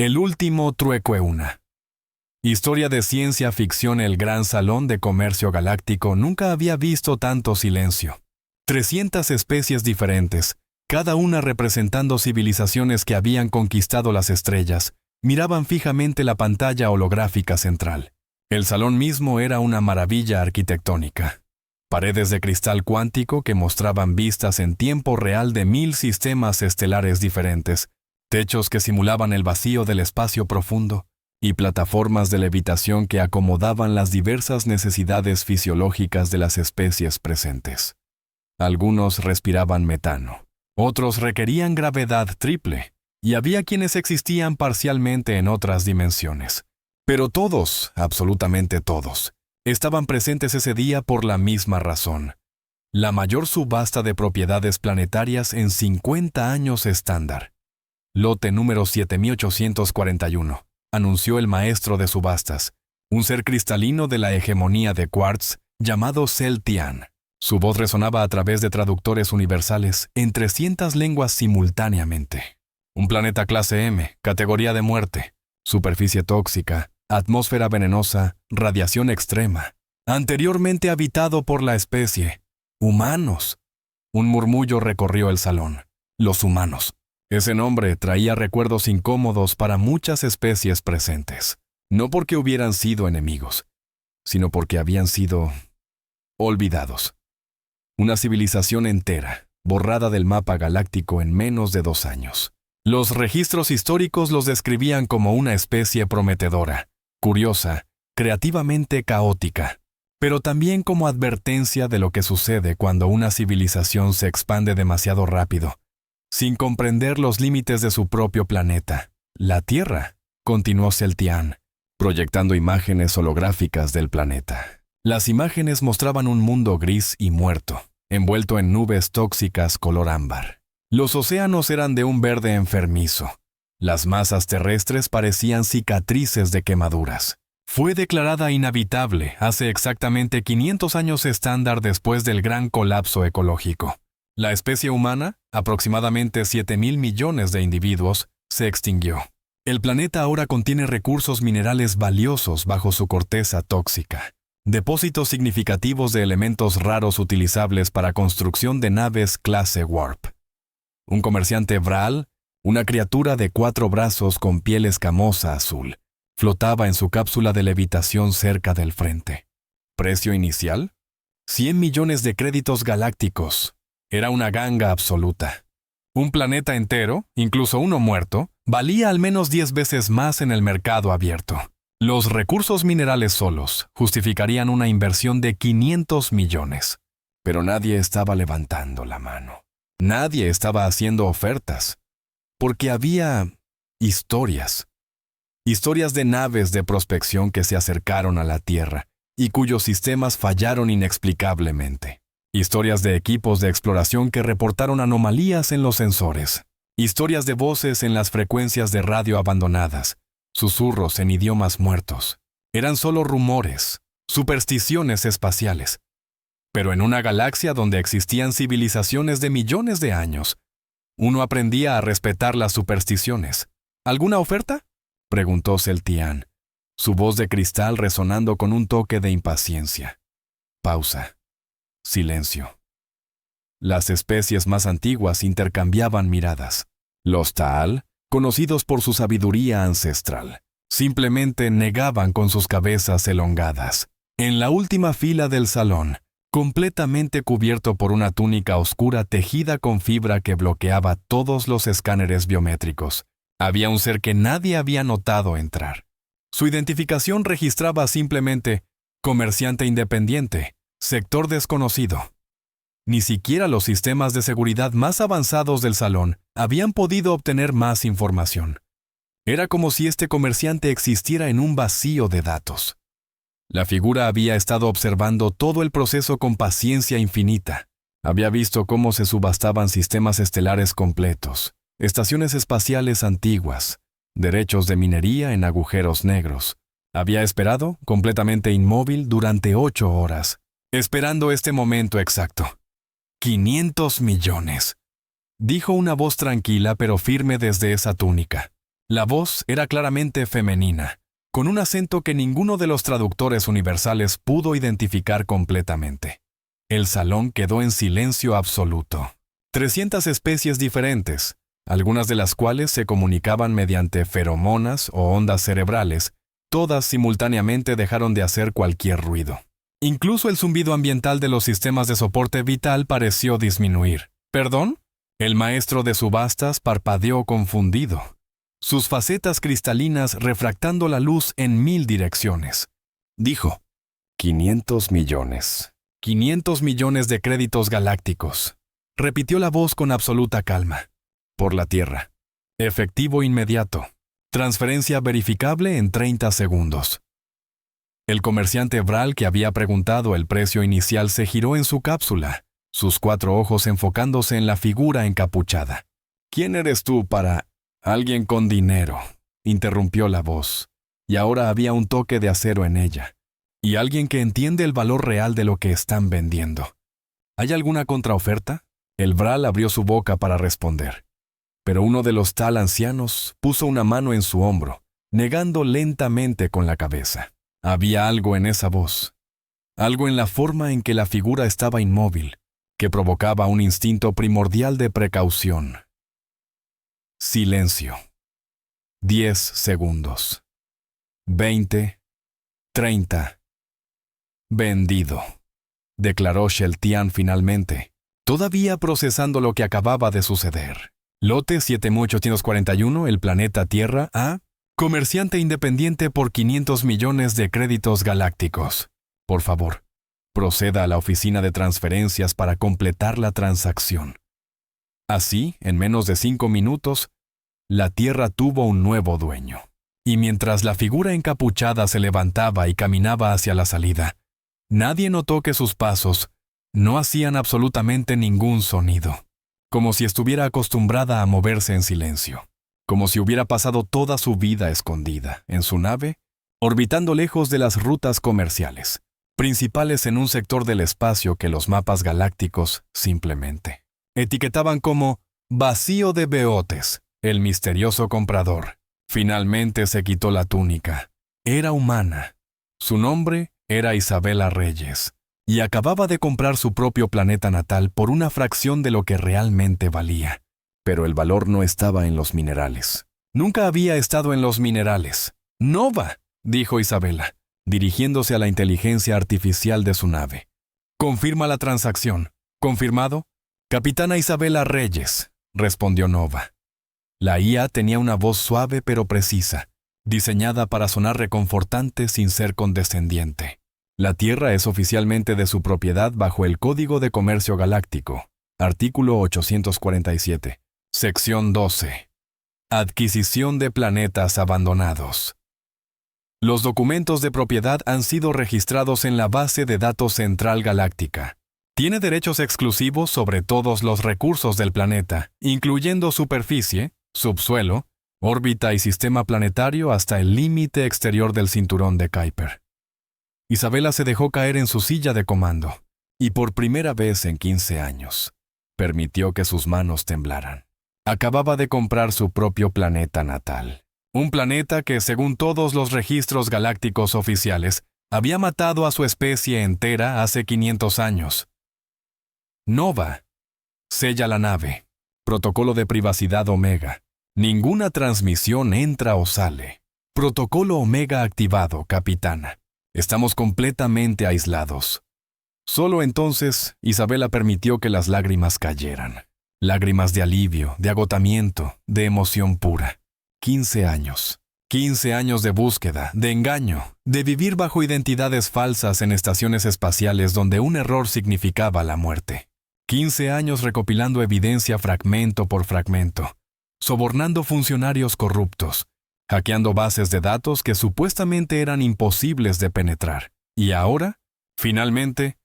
El último trueque. Historia de ciencia ficción. El gran salón de comercio galáctico nunca había visto tanto silencio. 300 especies diferentes, cada una representando civilizaciones que habían conquistado las estrellas, miraban fijamente la pantalla holográfica central. El salón mismo era una maravilla arquitectónica. Paredes de cristal cuántico que mostraban vistas en tiempo real de 1000 sistemas estelares diferentes, techos que simulaban el vacío del espacio profundo, y plataformas de levitación que acomodaban las diversas necesidades fisiológicas de las especies presentes. Algunos respiraban metano, otros requerían gravedad triple, y había quienes existían parcialmente en otras dimensiones. Pero todos, absolutamente todos, estaban presentes ese día por la misma razón: la mayor subasta de propiedades planetarias en 50 años estándar. Lote número 7841, anunció el maestro de subastas, un ser cristalino de la hegemonía de Quartz llamado Celtian. Su voz resonaba a través de traductores universales en 300 lenguas simultáneamente. Un planeta clase M, categoría de muerte, superficie tóxica, atmósfera venenosa, radiación extrema, anteriormente habitado por la especie humanos. Un murmullo recorrió el salón. Los humanos. Ese nombre traía recuerdos incómodos para muchas especies presentes, no porque hubieran sido enemigos, sino porque habían sido olvidados. Una civilización entera, borrada del mapa galáctico en menos de 2 años. Los registros históricos los describían como una especie prometedora, curiosa, creativamente caótica, pero también como advertencia de lo que sucede cuando una civilización se expande demasiado rápido, sin comprender los límites de su propio planeta. La Tierra, continuó Celtian, proyectando imágenes holográficas del planeta. Las imágenes mostraban un mundo gris y muerto, envuelto en nubes tóxicas color ámbar. Los océanos eran de un verde enfermizo. Las masas terrestres parecían cicatrices de quemaduras. Fue declarada inhabitable hace exactamente 500 años estándar después del gran colapso ecológico. La especie humana, aproximadamente 7.000 millones de individuos, se extinguió. El planeta ahora contiene recursos minerales valiosos bajo su corteza tóxica, depósitos significativos de elementos raros utilizables para construcción de naves clase Warp. Un comerciante Vral, una criatura de 4 brazos con piel escamosa azul, flotaba en su cápsula de levitación cerca del frente. ¿Precio inicial? 100 millones de créditos galácticos. Era una ganga absoluta. Un planeta entero, incluso uno muerto, valía al menos 10 veces más en el mercado abierto. Los recursos minerales solos justificarían una inversión de 500 millones. Pero nadie estaba levantando la mano. Nadie estaba haciendo ofertas. Porque había historias. Historias de naves de prospección que se acercaron a la Tierra y cuyos sistemas fallaron inexplicablemente. Historias de equipos de exploración que reportaron anomalías en los sensores. Historias de voces en las frecuencias de radio abandonadas. Susurros en idiomas muertos. Eran solo rumores, supersticiones espaciales. Pero en una galaxia donde existían civilizaciones de millones de años, uno aprendía a respetar las supersticiones. ¿Alguna oferta?, preguntó Celtian, su voz de cristal resonando con un toque de impaciencia. Pausa. Silencio. Las especies más antiguas intercambiaban miradas. Los Taal, conocidos por su sabiduría ancestral, simplemente negaban con sus cabezas elongadas. En la última fila del salón, completamente cubierto por una túnica oscura tejida con fibra que bloqueaba todos los escáneres biométricos, había un ser que nadie había notado entrar. Su identificación registraba simplemente comerciante independiente, sector desconocido. Ni siquiera los sistemas de seguridad más avanzados del salón habían podido obtener más información. Era como si este comerciante existiera en un vacío de datos. La figura había estado observando todo el proceso con paciencia infinita. Había visto cómo se subastaban sistemas estelares completos, estaciones espaciales antiguas, derechos de minería en agujeros negros. Había esperado, completamente inmóvil, durante 8 horas, esperando este momento exacto. 500 millones, dijo una voz tranquila pero firme desde esa túnica. La voz era claramente femenina, con un acento que ninguno de los traductores universales pudo identificar completamente. El salón quedó en silencio absoluto. 300 especies diferentes, algunas de las cuales se comunicaban mediante feromonas o ondas cerebrales, todas simultáneamente dejaron de hacer cualquier ruido. Incluso el zumbido ambiental de los sistemas de soporte vital pareció disminuir. ¿Perdón? El maestro de subastas parpadeó confundido, sus facetas cristalinas refractando la luz en 1000 direcciones. Dijo, 500 millones. 500 millones de créditos galácticos. Repitió la voz con absoluta calma. Por la Tierra. Efectivo inmediato. Transferencia verificable en 30 segundos. El comerciante Vral que había preguntado el precio inicial se giró en su cápsula, sus 4 ojos enfocándose en la figura encapuchada. ¿Quién eres tú para...? Alguien con dinero, interrumpió la voz, y ahora había un toque de acero en ella, y alguien que entiende el valor real de lo que están vendiendo. ¿Hay alguna contraoferta? El Vral abrió su boca para responder, pero uno de los tal ancianos puso una mano en su hombro, negando lentamente con la cabeza. Había algo en esa voz, algo en la forma en que la figura estaba inmóvil, que provocaba un instinto primordial de precaución. Silencio. 10 segundos. 20. 30. Vendido, declaró Sheltian finalmente, todavía procesando lo que acababa de suceder. Lote 7841, el planeta Tierra A, comerciante independiente por 500 millones de créditos galácticos. Por favor, proceda a la oficina de transferencias para completar la transacción. Así, en menos de 5 minutos, la Tierra tuvo un nuevo dueño. Y mientras la figura encapuchada se levantaba y caminaba hacia la salida, nadie notó que sus pasos no hacían absolutamente ningún sonido, como si estuviera acostumbrada a moverse en silencio, como si hubiera pasado toda su vida escondida en su nave, orbitando lejos de las rutas comerciales, principales en un sector del espacio que los mapas galácticos simplemente etiquetaban como vacío de Beotes. El misterioso comprador finalmente se quitó la túnica. Era humana. Su nombre era Isabela Reyes, y acababa de comprar su propio planeta natal por una fracción de lo que realmente valía. Pero el valor no estaba en los minerales. Nunca había estado en los minerales. «Nova», dijo Isabela, dirigiéndose a la inteligencia artificial de su nave. «Confirma la transacción». «Confirmado». «Capitana Isabela Reyes», respondió Nova. La IA tenía una voz suave pero precisa, diseñada para sonar reconfortante sin ser condescendiente. La Tierra es oficialmente de su propiedad bajo el Código de Comercio Galáctico, artículo 847, sección 12. Adquisición de planetas abandonados. Los documentos de propiedad han sido registrados en la base de datos central galáctica. Tiene derechos exclusivos sobre todos los recursos del planeta, incluyendo superficie, subsuelo, órbita y sistema planetario hasta el límite exterior del cinturón de Kuiper. Isabela se dejó caer en su silla de comando, y por primera vez en 15 años, permitió que sus manos temblaran. Acababa de comprar su propio planeta natal. Un planeta que, según todos los registros galácticos oficiales, había matado a su especie entera hace 500 años. Nova. Sella la nave. Protocolo de privacidad Omega. Ninguna transmisión entra o sale. Protocolo Omega activado, capitana. Estamos completamente aislados. Solo entonces Isabela permitió que las lágrimas cayeran. Lágrimas de alivio, de agotamiento, de emoción pura. 15 años. 15 años de búsqueda, de engaño, de vivir bajo identidades falsas en estaciones espaciales donde un error significaba la muerte. 15 años recopilando evidencia fragmento por fragmento, sobornando funcionarios corruptos, hackeando bases de datos que supuestamente eran imposibles de penetrar. Y ahora, finalmente,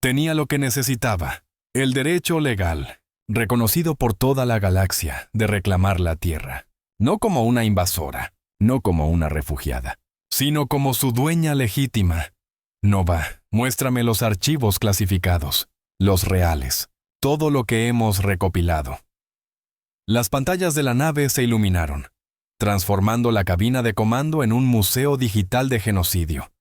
tenía lo que necesitaba, el derecho legal, reconocido por toda la galaxia, de reclamar la Tierra. No como una invasora, no como una refugiada, sino como su dueña legítima. Nova, muéstrame los archivos clasificados, los reales, todo lo que hemos recopilado. Las pantallas de la nave se iluminaron. transformando la cabina de comando en un museo digital de genocidio.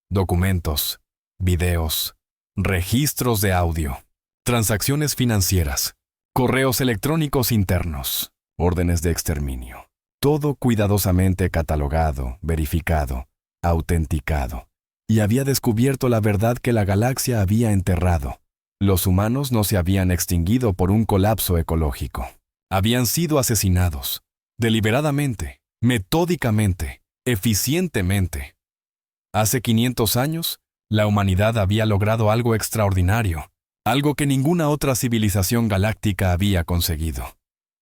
Documentos, videos, registros de audio, transacciones financieras, correos electrónicos internos, órdenes de exterminio. Todo cuidadosamente catalogado, verificado, autenticado. Y había descubierto la verdad que la galaxia había enterrado. Los humanos no se habían extinguido por un colapso ecológico. Habían sido asesinados, deliberadamente, metódicamente, eficientemente. Hace 500 años, la humanidad había logrado algo extraordinario, algo que ninguna otra civilización galáctica había conseguido.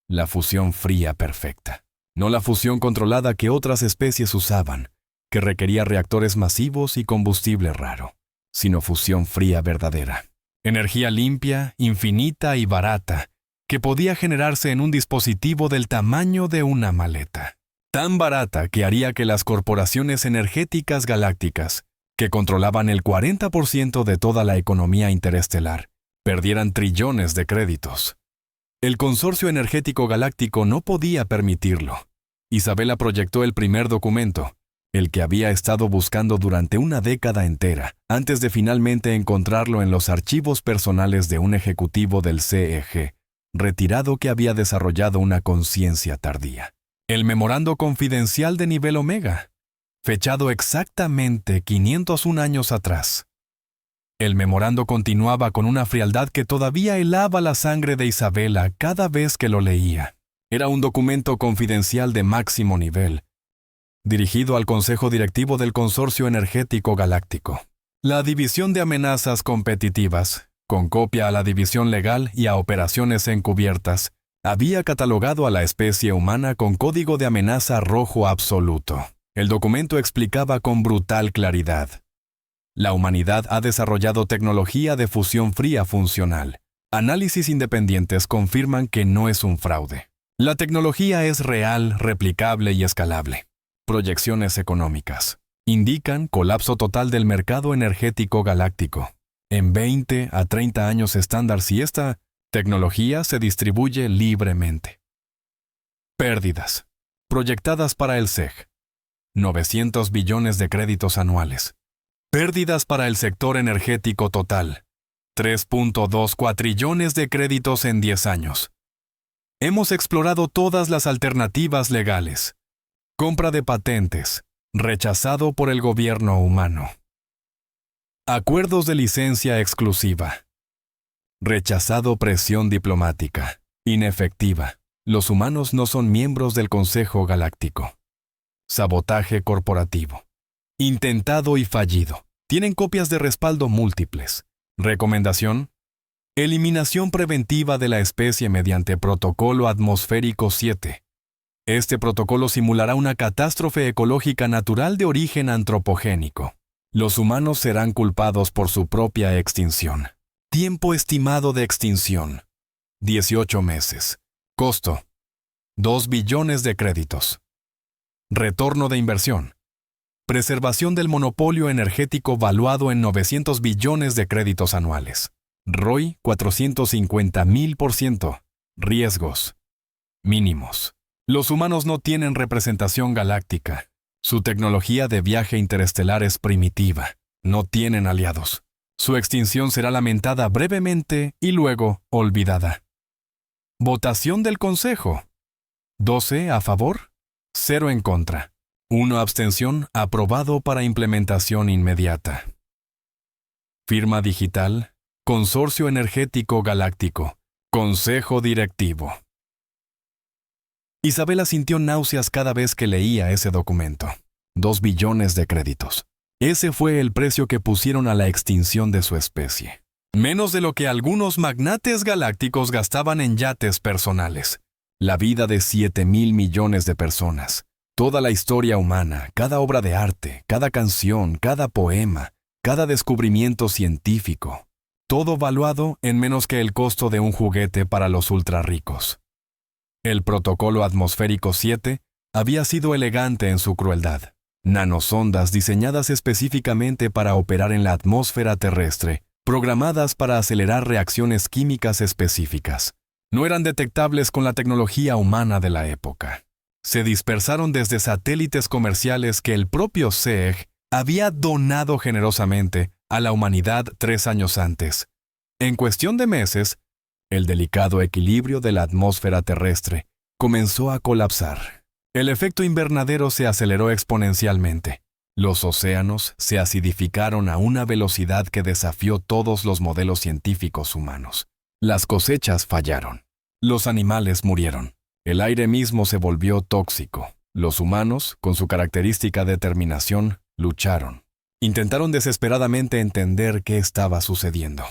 La fusión fría perfecta. No la fusión controlada que otras especies usaban, que requería reactores masivos y combustible raro, sino fusión fría verdadera. Energía limpia, infinita y barata, que podía generarse en un dispositivo del tamaño de una maleta. Tan barata que haría que las corporaciones energéticas galácticas, que controlaban el 40% de toda la economía interestelar, perdieran trillones de créditos. El Consorcio Energético Galáctico no podía permitirlo. Isabela proyectó el primer documento, el que había estado buscando durante una década entera, antes de finalmente encontrarlo en los archivos personales de un ejecutivo del CEG, retirado que había desarrollado una conciencia tardía. El memorando confidencial de nivel Omega, fechado exactamente 501 años atrás. El memorando continuaba con una frialdad que todavía helaba la sangre de Isabela cada vez que lo leía. Era un documento confidencial de máximo nivel, dirigido al Consejo Directivo del Consorcio Energético Galáctico. La División de Amenazas Competitivas, con copia a la División Legal y a Operaciones Encubiertas, había catalogado a la especie humana con código de amenaza rojo absoluto. El documento explicaba con brutal claridad: la humanidad ha desarrollado tecnología de fusión fría funcional. Análisis independientes confirman que no es un fraude. La tecnología es real, replicable y escalable. Proyecciones económicas indican colapso total del mercado energético galáctico en 20 a 30 años estándar si esta tecnología se distribuye libremente. Pérdidas proyectadas para el SEG: 900 billones de créditos anuales. Pérdidas para el sector energético total: 3.2 cuatrillones de créditos en 10 años. Hemos explorado todas las alternativas legales. Compra de patentes, rechazado por el gobierno humano. Acuerdos de licencia exclusiva. Rechazado presión diplomática. Inefectiva. Los humanos no son miembros del Consejo Galáctico. Sabotaje corporativo. Intentado y fallido. Tienen copias de respaldo múltiples. Recomendación: eliminación preventiva de la especie mediante Protocolo Atmosférico 7. Este protocolo simulará una catástrofe ecológica natural de origen antropogénico. Los humanos serán culpados por su propia extinción. Tiempo estimado de extinción: 18 meses. Costo: 2 billones de créditos. Retorno de inversión: preservación del monopolio energético valuado en 900 billones de créditos anuales. ROI 450.000%. Riesgos mínimos. Los humanos no tienen representación galáctica. Su tecnología de viaje interestelar es primitiva. No tienen aliados. Su extinción será lamentada brevemente y luego olvidada. Votación del Consejo: 12 a favor, 0 en contra. 1 abstención. Aprobado para implementación inmediata. Firma digital: Consorcio Energético Galáctico. Consejo Directivo. Isabela sintió náuseas cada vez que leía ese documento. 2 billones de créditos. Ese fue el precio que pusieron a la extinción de su especie. Menos de lo que algunos magnates galácticos gastaban en yates personales. La vida de 7.000 millones de personas. Toda la historia humana, cada obra de arte, cada canción, cada poema, cada descubrimiento científico. Todo valuado en menos que el costo de un juguete para los ultrarricos. El Protocolo Atmosférico 7 había sido elegante en su crueldad. Nanosondas diseñadas específicamente para operar en la atmósfera terrestre, programadas para acelerar reacciones químicas específicas. No eran detectables con la tecnología humana de la época. se dispersaron desde satélites comerciales que el propio CEG había donado generosamente a la humanidad 3 años antes. En cuestión de meses, el delicado equilibrio de la atmósfera terrestre comenzó a colapsar. El efecto invernadero se aceleró exponencialmente. Los océanos se acidificaron a una velocidad que desafió todos los modelos científicos humanos. Las cosechas fallaron. Los animales murieron. El aire mismo se volvió tóxico. Los humanos, con su característica determinación, lucharon. Intentaron desesperadamente entender qué estaba sucediendo.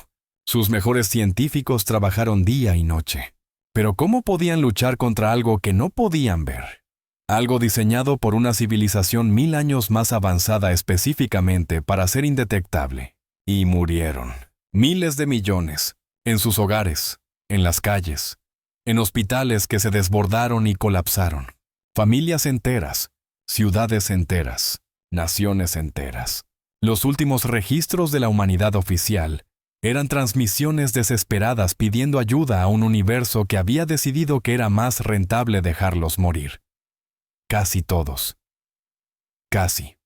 Sus mejores científicos trabajaron día y noche. Pero ¿cómo podían luchar contra algo que no podían ver? Algo diseñado por una civilización 1000 años más avanzada específicamente para ser indetectable. Y murieron. Miles de millones. En sus hogares, en las calles, en hospitales que se desbordaron y colapsaron. Familias enteras, ciudades enteras, naciones enteras. Los últimos registros de la humanidad oficial eran transmisiones desesperadas pidiendo ayuda a un universo que había decidido que era más rentable dejarlos morir. Casi todos. Casi.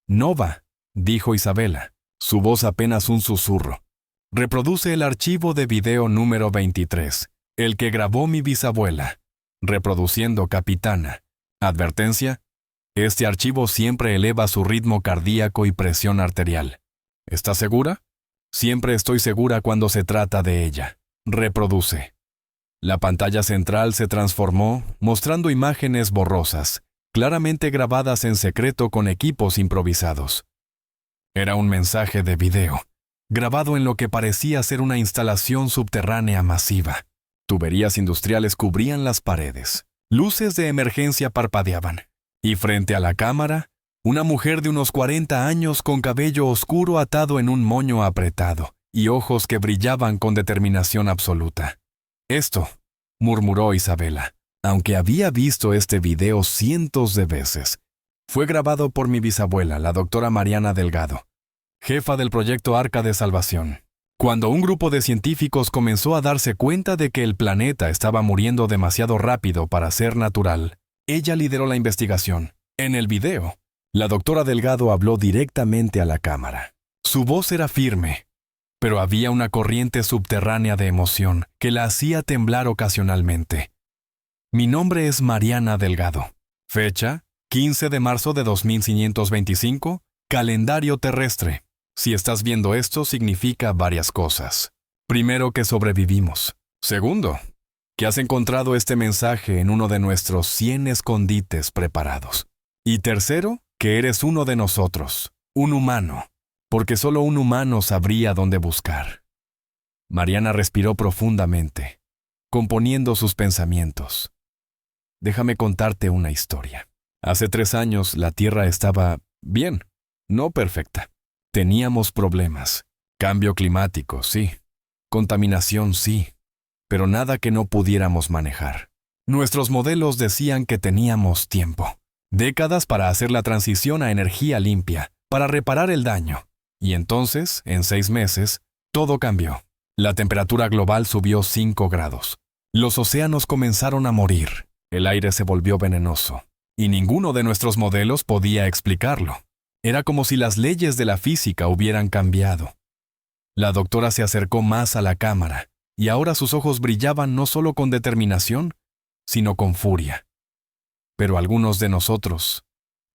Nova, dijo Isabela, su voz apenas un susurro. Reproduce el archivo de video número 23, el que grabó mi bisabuela. Reproduciendo capitana. Advertencia. Este archivo siempre eleva su ritmo cardíaco y presión arterial. ¿Está segura? Siempre estoy segura cuando se trata de ella. Reproduce. La pantalla central se transformó, mostrando imágenes borrosas, claramente grabadas en secreto con equipos improvisados. Era un mensaje de video, grabado en lo que parecía ser una instalación subterránea masiva. Tuberías industriales cubrían las paredes. Luces de emergencia parpadeaban. Y frente a la cámara, una mujer de unos 40 años con cabello oscuro atado en un moño apretado y ojos que brillaban con determinación absoluta. Esto, murmuró Isabela, aunque había visto este video cientos de veces. Fue grabado por mi bisabuela, la doctora Mariana Delgado, jefa del proyecto Arca de Salvación. Cuando un grupo de científicos comenzó a darse cuenta de que el planeta estaba muriendo demasiado rápido para ser natural, ella lideró la investigación. En el video, la doctora Delgado habló directamente a la cámara. Su voz era firme, pero había una corriente subterránea de emoción que la hacía temblar ocasionalmente. Mi nombre es Mariana Delgado. Fecha, 15 de marzo de 2525, calendario terrestre. Si estás viendo esto, significa varias cosas. Primero, que sobrevivimos. Segundo, que has encontrado este mensaje en uno de nuestros 100 escondites preparados. Y tercero, que eres uno de nosotros, un humano, porque solo un humano sabría dónde buscar. Mariana respiró profundamente, componiendo sus pensamientos. Déjame contarte una historia. Hace 3 años la Tierra estaba bien, no perfecta. Teníamos problemas. Cambio climático, sí. Contaminación, sí. Pero nada que no pudiéramos manejar. Nuestros modelos decían que teníamos tiempo. Décadas para hacer la transición a energía limpia, para reparar el daño. Y entonces, en 6 meses, todo cambió. La temperatura global subió 5 grados. Los océanos comenzaron a morir. El aire se volvió venenoso. Y ninguno de nuestros modelos podía explicarlo. Era como si las leyes de la física hubieran cambiado. La doctora se acercó más a la cámara, y ahora sus ojos brillaban no solo con determinación, sino con furia. Pero algunos de nosotros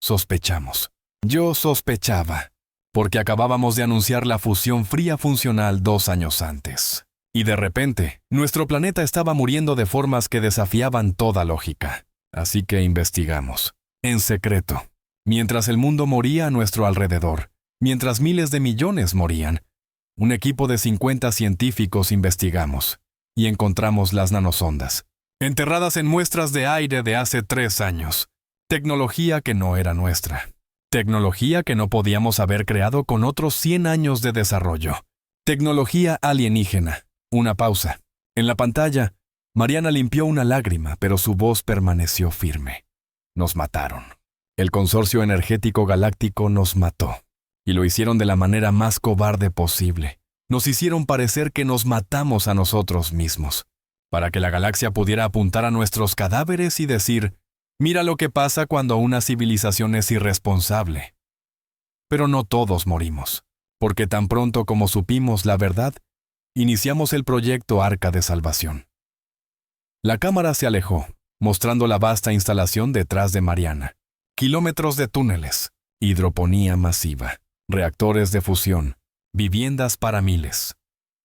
sospechamos. Yo sospechaba, porque acabábamos de anunciar la fusión fría funcional 2 años antes. Y de repente, nuestro planeta estaba muriendo de formas que desafiaban toda lógica. Así que investigamos, en secreto. Mientras el mundo moría a nuestro alrededor, mientras miles de millones morían, un equipo de 50 científicos investigamos y encontramos las nanosondas, enterradas en muestras de aire de hace 3 años. Tecnología que no era nuestra. Tecnología que no podíamos haber creado con otros 100 años de desarrollo. Tecnología alienígena. Una pausa. En la pantalla, Mariana limpió una lágrima, pero su voz permaneció firme. Nos mataron. El Consorcio Energético Galáctico nos mató. Y lo hicieron de la manera más cobarde posible. Nos hicieron parecer que nos matamos a nosotros mismos, para que la galaxia pudiera apuntar a nuestros cadáveres y decir, Mira lo que pasa cuando una civilización es irresponsable. Pero no todos morimos, porque tan pronto como supimos la verdad, iniciamos el proyecto Arca de Salvación. La cámara se alejó, mostrando la vasta instalación detrás de Mariana. Kilómetros de túneles, hidroponía masiva, reactores de fusión, viviendas para miles.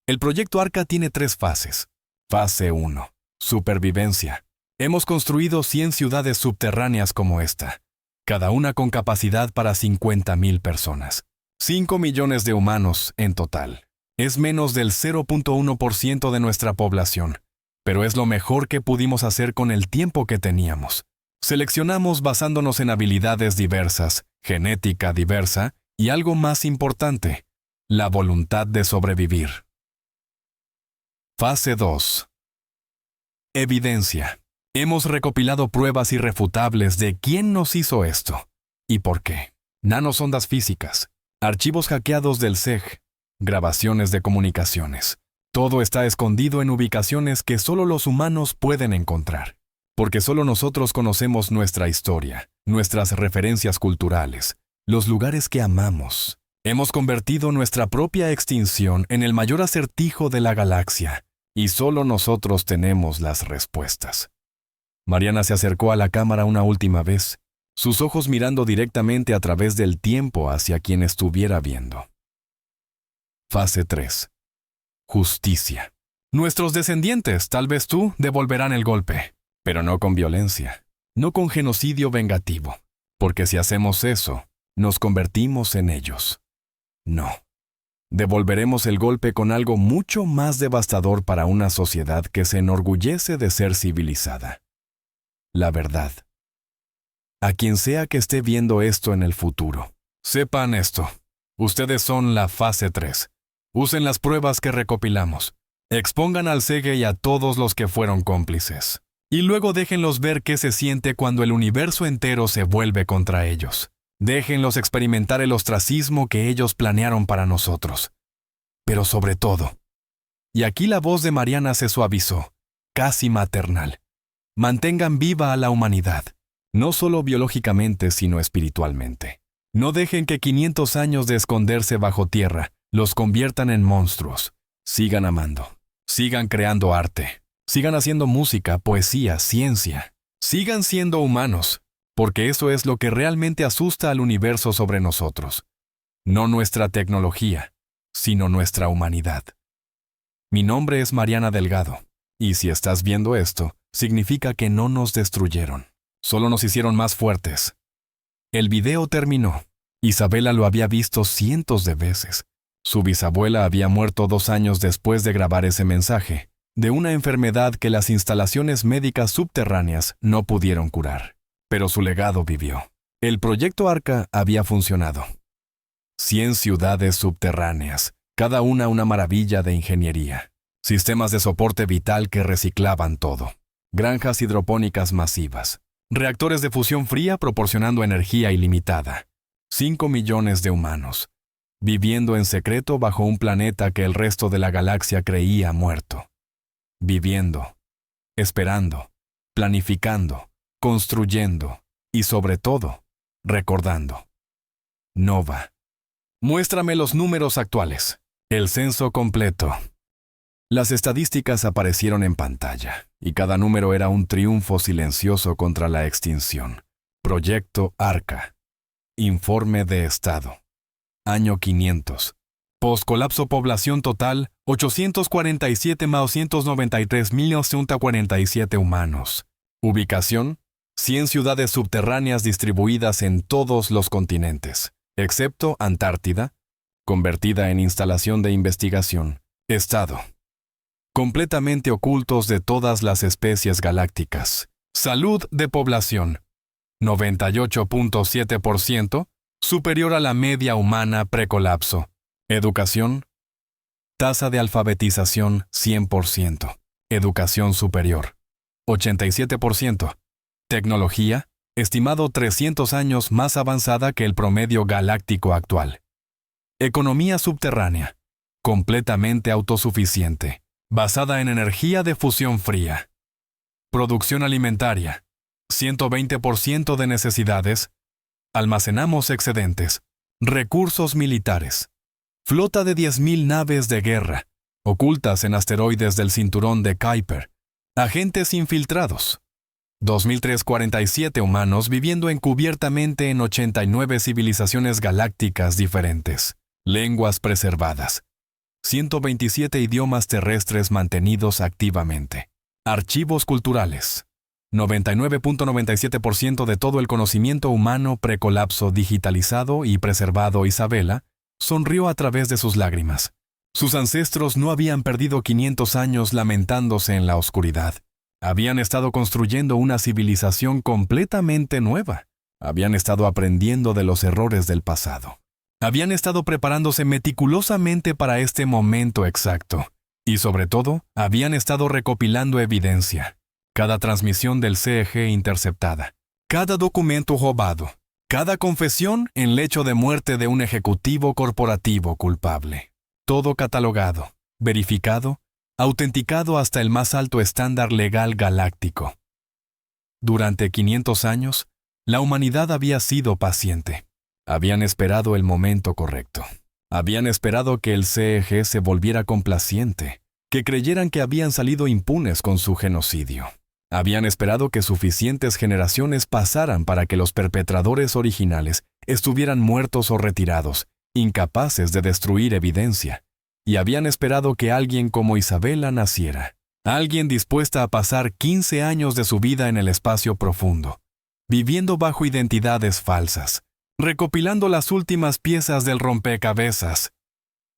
El proyecto Arca tiene 3 fases. Fase 1. Supervivencia. Hemos construido 100 ciudades subterráneas como esta, cada una con capacidad para 50,000 personas. 5 millones de humanos en total. Es menos del 0.1% de nuestra población, pero es lo mejor que pudimos hacer con el tiempo que teníamos. Seleccionamos basándonos en habilidades diversas, genética diversa y algo más importante, la voluntad de sobrevivir. Fase 2. Evidencia. Hemos recopilado pruebas irrefutables de quién nos hizo esto y por qué. Nanosondas físicas, archivos hackeados del SEG, grabaciones de comunicaciones. Todo está escondido en ubicaciones que solo los humanos pueden encontrar, porque solo nosotros conocemos nuestra historia, nuestras referencias culturales, los lugares que amamos. Hemos convertido nuestra propia extinción en el mayor acertijo de la galaxia, y solo nosotros tenemos las respuestas. Mariana se acercó a la cámara una última vez, sus ojos mirando directamente a través del tiempo hacia quien estuviera viendo. Fase 3. Justicia. Nuestros descendientes, tal vez tú, devolverán el golpe, pero no con violencia, no con genocidio vengativo, porque si hacemos eso, nos convertimos en ellos. No. Devolveremos el golpe con algo mucho más devastador para una sociedad que se enorgullece de ser civilizada. La verdad. A quien sea que esté viendo esto en el futuro, sepan esto. Ustedes son la fase 3. Usen las pruebas que recopilamos. Expongan al SEGE y a todos los que fueron cómplices. Y luego déjenlos ver qué se siente cuando el universo entero se vuelve contra ellos. Déjenlos experimentar el ostracismo que ellos planearon para nosotros. Pero sobre todo, y aquí la voz de Mariana se suavizó, casi maternal. Mantengan viva a la humanidad, no solo biológicamente, sino espiritualmente. No dejen que 500 años de esconderse bajo tierra los conviertan en monstruos. Sigan amando, sigan creando arte, sigan haciendo música, poesía, ciencia. Sigan siendo humanos, porque eso es lo que realmente asusta al universo sobre nosotros. No nuestra tecnología, sino nuestra humanidad. Mi nombre es Mariana Delgado, y si estás viendo esto, significa que no nos destruyeron, solo nos hicieron más fuertes. El video terminó. Isabela lo había visto cientos de veces. Su bisabuela había muerto 2 años después de grabar ese mensaje, de una enfermedad que las instalaciones médicas subterráneas no pudieron curar. Pero su legado vivió. El proyecto Arca había funcionado. 100 ciudades subterráneas, cada una maravilla de ingeniería. Sistemas de soporte vital que reciclaban todo. Granjas hidropónicas masivas. Reactores de fusión fría proporcionando energía ilimitada. 5 millones de humanos, viviendo en secreto bajo un planeta que el resto de la galaxia creía muerto. Viviendo, esperando, planificando, construyendo y sobre todo, recordando. Nova. Muéstrame los números actuales. El censo completo. Las estadísticas aparecieron en pantalla, y cada número era un triunfo silencioso contra la extinción. Proyecto Arca. Informe de estado. Año 500. Postcolapso población total, 847.993.947 humanos. Ubicación, 100 ciudades subterráneas distribuidas en todos los continentes, excepto Antártida, convertida en instalación de investigación. Estado. Completamente ocultos de todas las especies galácticas. Salud de población. 98.7%, superior a la media humana precolapso. Educación. Tasa de alfabetización 100%. Educación superior. 87%. Tecnología, estimado 300 años más avanzada que el promedio galáctico actual. Economía subterránea, completamente autosuficiente, basada en energía de fusión fría. Producción alimentaria, 120% de necesidades. Almacenamos excedentes. Recursos militares. Flota de 10.000 naves de guerra, ocultas en asteroides del cinturón de Kuiper. Agentes infiltrados. 2.347 humanos viviendo encubiertamente en 89 civilizaciones galácticas diferentes. Lenguas preservadas. 127 idiomas terrestres mantenidos activamente. Archivos culturales. 99.97% de todo el conocimiento humano precolapso digitalizado y preservado. Isabela sonrió a través de sus lágrimas. Sus ancestros no habían perdido 500 años lamentándose en la oscuridad. Habían estado construyendo una civilización completamente nueva. Habían estado aprendiendo de los errores del pasado. Habían estado preparándose meticulosamente para este momento exacto. Y sobre todo, habían estado recopilando evidencia. Cada transmisión del CEG interceptada. Cada documento robado. Cada confesión en lecho de muerte de un ejecutivo corporativo culpable. Todo catalogado, verificado, autenticado hasta el más alto estándar legal galáctico. Durante 500 años, la humanidad había sido paciente. Habían esperado el momento correcto. Habían esperado que el CEG se volviera complaciente, que creyeran que habían salido impunes con su genocidio. Habían esperado que suficientes generaciones pasaran para que los perpetradores originales estuvieran muertos o retirados, incapaces de destruir evidencia. Y habían esperado que alguien como Isabela naciera. Alguien dispuesta a pasar 15 años de su vida en el espacio profundo, viviendo bajo identidades falsas, recopilando las últimas piezas del rompecabezas.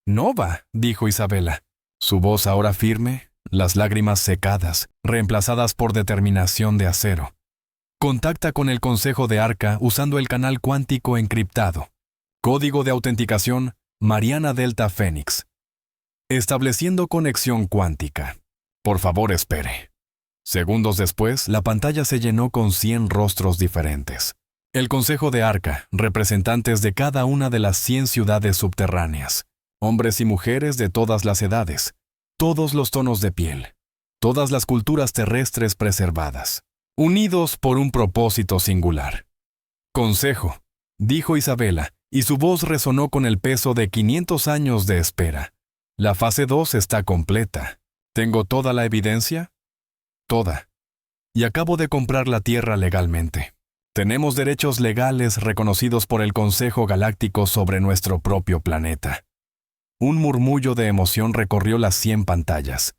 «Nova», dijo Isabela, su voz ahora firme, las lágrimas secadas, reemplazadas por determinación de acero. Contacta con el Consejo de Arca usando el canal cuántico encriptado. Código de autenticación Mariana Delta Fénix. Estableciendo conexión cuántica. Por favor, espere. Segundos después, la pantalla se llenó con 100 rostros diferentes. El Consejo de Arca, representantes de cada una de las 100 ciudades subterráneas. Hombres y mujeres de todas las edades. Todos los tonos de piel, todas las culturas terrestres preservadas, unidos por un propósito singular. «Consejo», dijo Isabela, y su voz resonó con el peso de 500 años de espera. «La fase 2 está completa. ¿Tengo toda la evidencia?» «Toda. Y acabo de comprar la Tierra legalmente. Tenemos derechos legales reconocidos por el Consejo Galáctico sobre nuestro propio planeta». Un murmullo de emoción recorrió las 100 pantallas.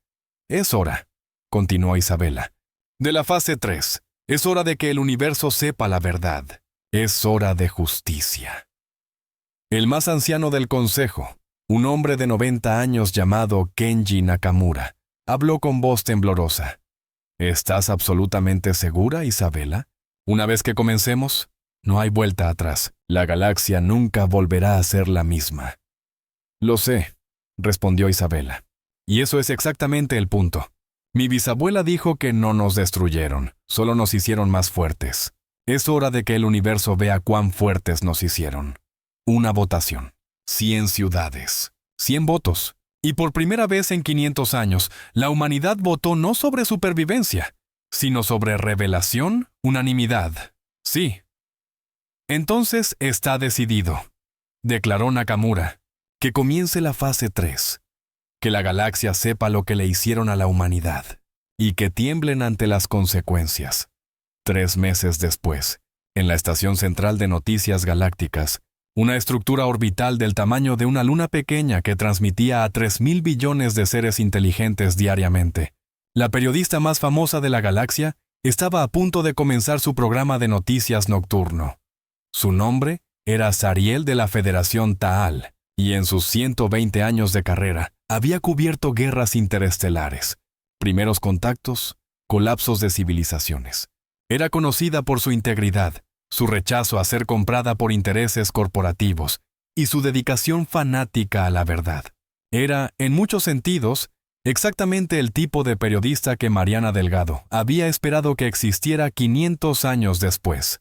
«Es hora», continuó Isabela, «de la fase 3. Es hora de que el universo sepa la verdad. Es hora de justicia». El más anciano del consejo, un hombre de 90 años llamado Kenji Nakamura, habló con voz temblorosa. «¿Estás absolutamente segura, Isabela? Una vez que comencemos, no hay vuelta atrás. La galaxia nunca volverá a ser la misma». «Lo sé», respondió Isabela. «Y eso es exactamente el punto. Mi bisabuela dijo que no nos destruyeron, solo nos hicieron más fuertes. Es hora de que el universo vea cuán fuertes nos hicieron. Una votación. 100 ciudades. 100 votos. Y por primera vez en 500 años, la humanidad votó no sobre supervivencia, sino sobre revelación, unanimidad. Sí. Entonces está decidido», declaró Nakamura. «Que comience la fase 3, que la galaxia sepa lo que le hicieron a la humanidad, y que tiemblen ante las consecuencias». 3 meses después, en la Estación Central de Noticias Galácticas, una estructura orbital del tamaño de una luna pequeña que transmitía a 3.000 billones de seres inteligentes diariamente, la periodista más famosa de la galaxia estaba a punto de comenzar su programa de noticias nocturno. Su nombre era Sariel de la Federación Taal, y en sus 120 años de carrera había cubierto guerras interestelares, primeros contactos, colapsos de civilizaciones. Era conocida por su integridad, su rechazo a ser comprada por intereses corporativos y su dedicación fanática a la verdad. Era, en muchos sentidos, exactamente el tipo de periodista que Mariana Delgado había esperado que existiera 500 años después.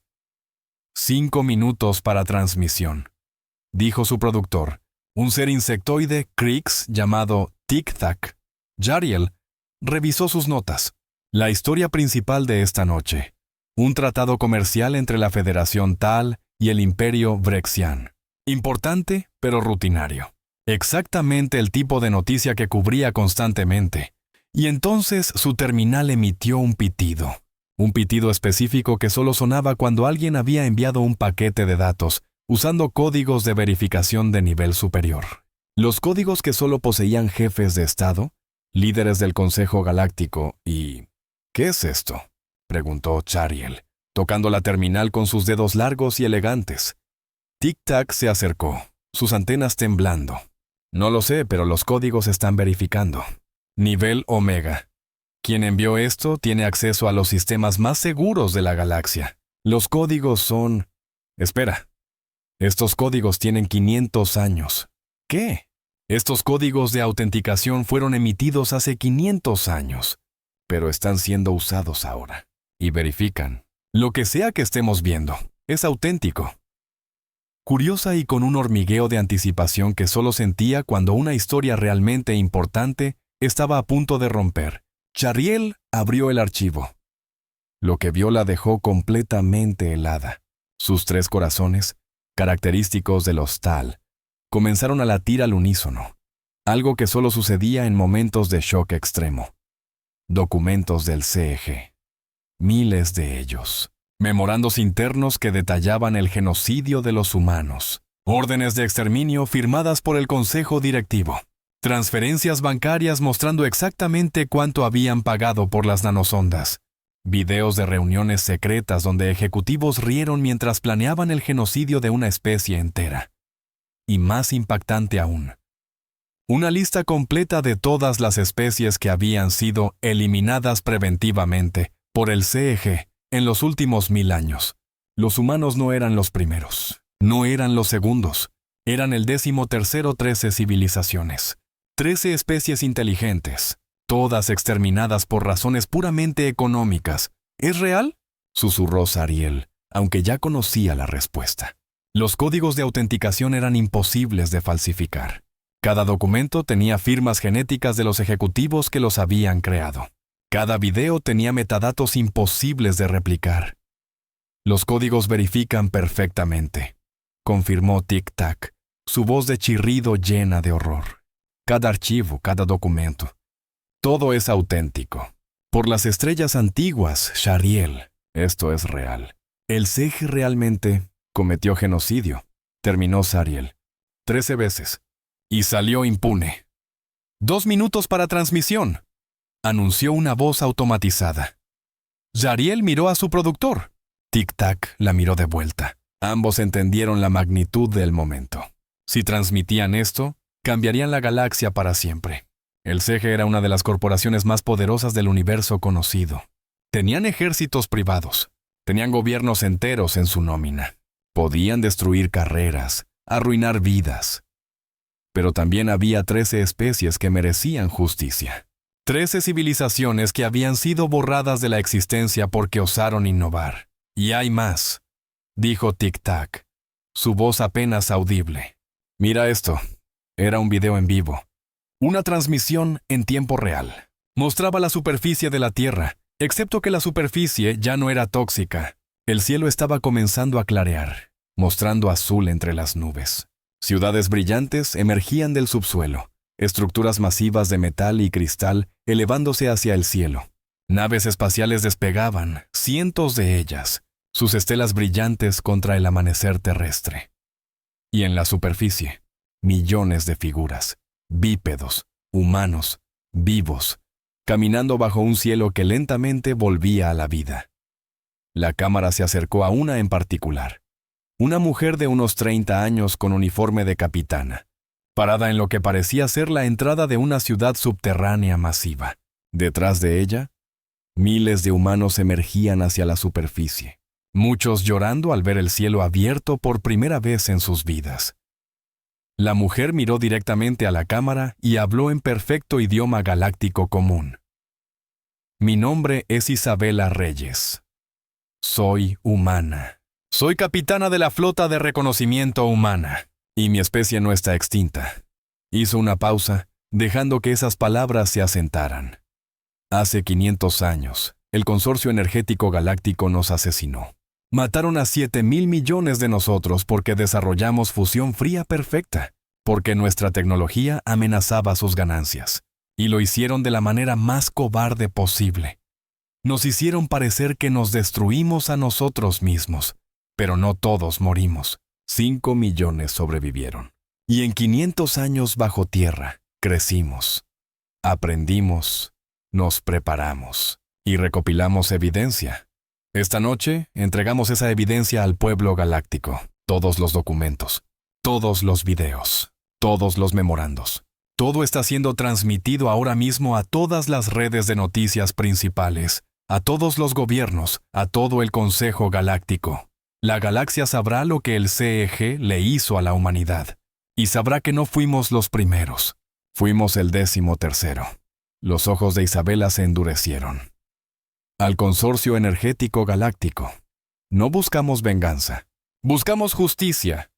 5 minutos para transmisión, dijo su productor. Un ser insectoide Krix llamado Tic-Tac. Jariel revisó sus notas. La historia principal de esta noche. un tratado comercial entre la Federación Tal y el Imperio Brexian. Importante, pero rutinario. Exactamente el tipo de noticia que cubría constantemente. Y entonces su terminal emitió un pitido específico que solo sonaba cuando alguien había enviado un paquete de datos, usando códigos de verificación de nivel superior. Los códigos que solo poseían jefes de Estado, líderes del Consejo Galáctico y... ¿Qué es esto?, preguntó Zariel, tocando la terminal con sus dedos largos y elegantes. Tic-Tac se acercó, sus antenas temblando. No lo sé, pero los códigos están verificando. Nivel Omega. Quien envió esto tiene acceso a los sistemas más seguros de la galaxia. Los códigos son... Espera. Estos códigos tienen 500 años. ¿Qué? Estos códigos de autenticación fueron emitidos hace 500 años, pero están siendo usados ahora. Y verifican. Lo que sea que estemos viendo, es auténtico. Curiosa y con un hormigueo de anticipación que solo sentía cuando una historia realmente importante estaba a punto de romper, Zariel abrió el archivo. Lo que vio la dejó completamente helada. Sus 3 corazones, característicos de los Tal, comenzaron a latir al unísono, algo que solo sucedía en momentos de shock extremo. Documentos del CEG. Miles de ellos. Memorandos internos que detallaban el genocidio de los humanos. Órdenes de exterminio firmadas por el Consejo Directivo. Transferencias bancarias mostrando exactamente cuánto habían pagado por las nanosondas. Videos de reuniones secretas donde ejecutivos rieron mientras planeaban el genocidio de una especie entera. Y más impactante aún, una lista completa de todas las especies que habían sido eliminadas preventivamente por el CEG en los últimos 1000 años. Los humanos no eran los primeros, no eran los segundos, eran el 13º 13 civilizaciones. 13 especies inteligentes, todas exterminadas por razones puramente económicas. ¿Es real?, susurró Zariel, aunque ya conocía la respuesta. Los códigos de autenticación eran imposibles de falsificar. Cada documento tenía firmas genéticas de los ejecutivos que los habían creado. Cada video tenía metadatos imposibles de replicar. Los códigos verifican perfectamente, confirmó Tic-Tac, su voz de chirrido llena de horror. Cada archivo, cada documento. Todo es auténtico. Por las estrellas antiguas, Zariel, esto es real. El CEG realmente cometió genocidio, terminó Zariel. 13 veces. Y salió impune. 2 minutos para transmisión, anunció una voz automatizada. Zariel miró a su productor. Tic-Tac la miró de vuelta. Ambos entendieron la magnitud del momento. Si transmitían esto, cambiarían la galaxia para siempre. El CEG era una de las corporaciones más poderosas del universo conocido. Tenían ejércitos privados. Tenían gobiernos enteros en su nómina. Podían destruir carreras, arruinar vidas. Pero también había 13 especies que merecían justicia. 13 civilizaciones que habían sido borradas de la existencia porque osaron innovar. Y hay más, dijo Tic-Tac, su voz apenas audible. Mira esto. Era un video en vivo. Una transmisión en tiempo real. Mostraba la superficie de la Tierra, excepto que la superficie ya no era tóxica. El cielo estaba comenzando a clarear, mostrando azul entre las nubes. Ciudades brillantes emergían del subsuelo, estructuras masivas de metal y cristal elevándose hacia el cielo. Naves espaciales despegaban, cientos de ellas, sus estelas brillantes contra el amanecer terrestre. Y en la superficie, millones de figuras, bípedos, humanos, vivos, caminando bajo un cielo que lentamente volvía a la vida. La cámara se acercó a una en particular. Una mujer de unos 30 años con uniforme de capitana, parada en lo que parecía ser la entrada de una ciudad subterránea masiva. Detrás de ella, miles de humanos emergían hacia la superficie, muchos llorando al ver el cielo abierto por primera vez en sus vidas. La mujer miró directamente a la cámara y habló en perfecto idioma galáctico común. Mi nombre es Isabela Reyes. Soy humana. Soy capitana de la flota de reconocimiento humana, y mi especie no está extinta. Hizo una pausa, dejando que esas palabras se asentaran. Hace 500 años, el Consorcio Energético Galáctico nos asesinó. Mataron a 7,000 millones de nosotros porque desarrollamos fusión fría perfecta, porque nuestra tecnología amenazaba sus ganancias. Y lo hicieron de la manera más cobarde posible. Nos hicieron parecer que nos destruimos a nosotros mismos, pero no todos morimos. 5 millones sobrevivieron. Y en 500 años bajo tierra, crecimos, aprendimos, nos preparamos y recopilamos evidencia. Esta noche entregamos esa evidencia al pueblo galáctico. Todos los documentos, todos los videos, todos los memorandos. Todo está siendo transmitido ahora mismo a todas las redes de noticias principales, a todos los gobiernos, a todo el Consejo Galáctico. La galaxia sabrá lo que el CEG le hizo a la humanidad, y sabrá que no fuimos los primeros. Fuimos el 13º. Los ojos de Isabela se endurecieron. Al Consorcio Energético Galáctico. No buscamos venganza. Buscamos justicia.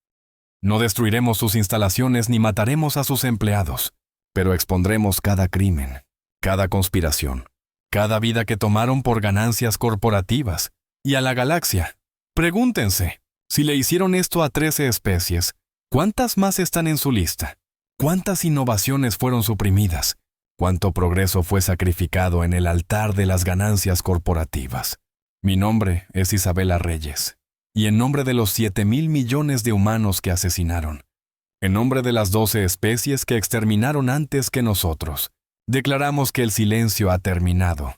No destruiremos sus instalaciones ni mataremos a sus empleados, pero expondremos cada crimen, cada conspiración, cada vida que tomaron por ganancias corporativas. Y a la galaxia. Pregúntense, si le hicieron esto a 13 especies, ¿cuántas más están en su lista? ¿Cuántas innovaciones fueron suprimidas? ¿Cuánto progreso fue sacrificado en el altar de las ganancias corporativas? Mi nombre es Isabela Reyes, y en nombre de los 7,000 millones de humanos que asesinaron, en nombre de las 12 especies que exterminaron antes que nosotros, declaramos que el silencio ha terminado.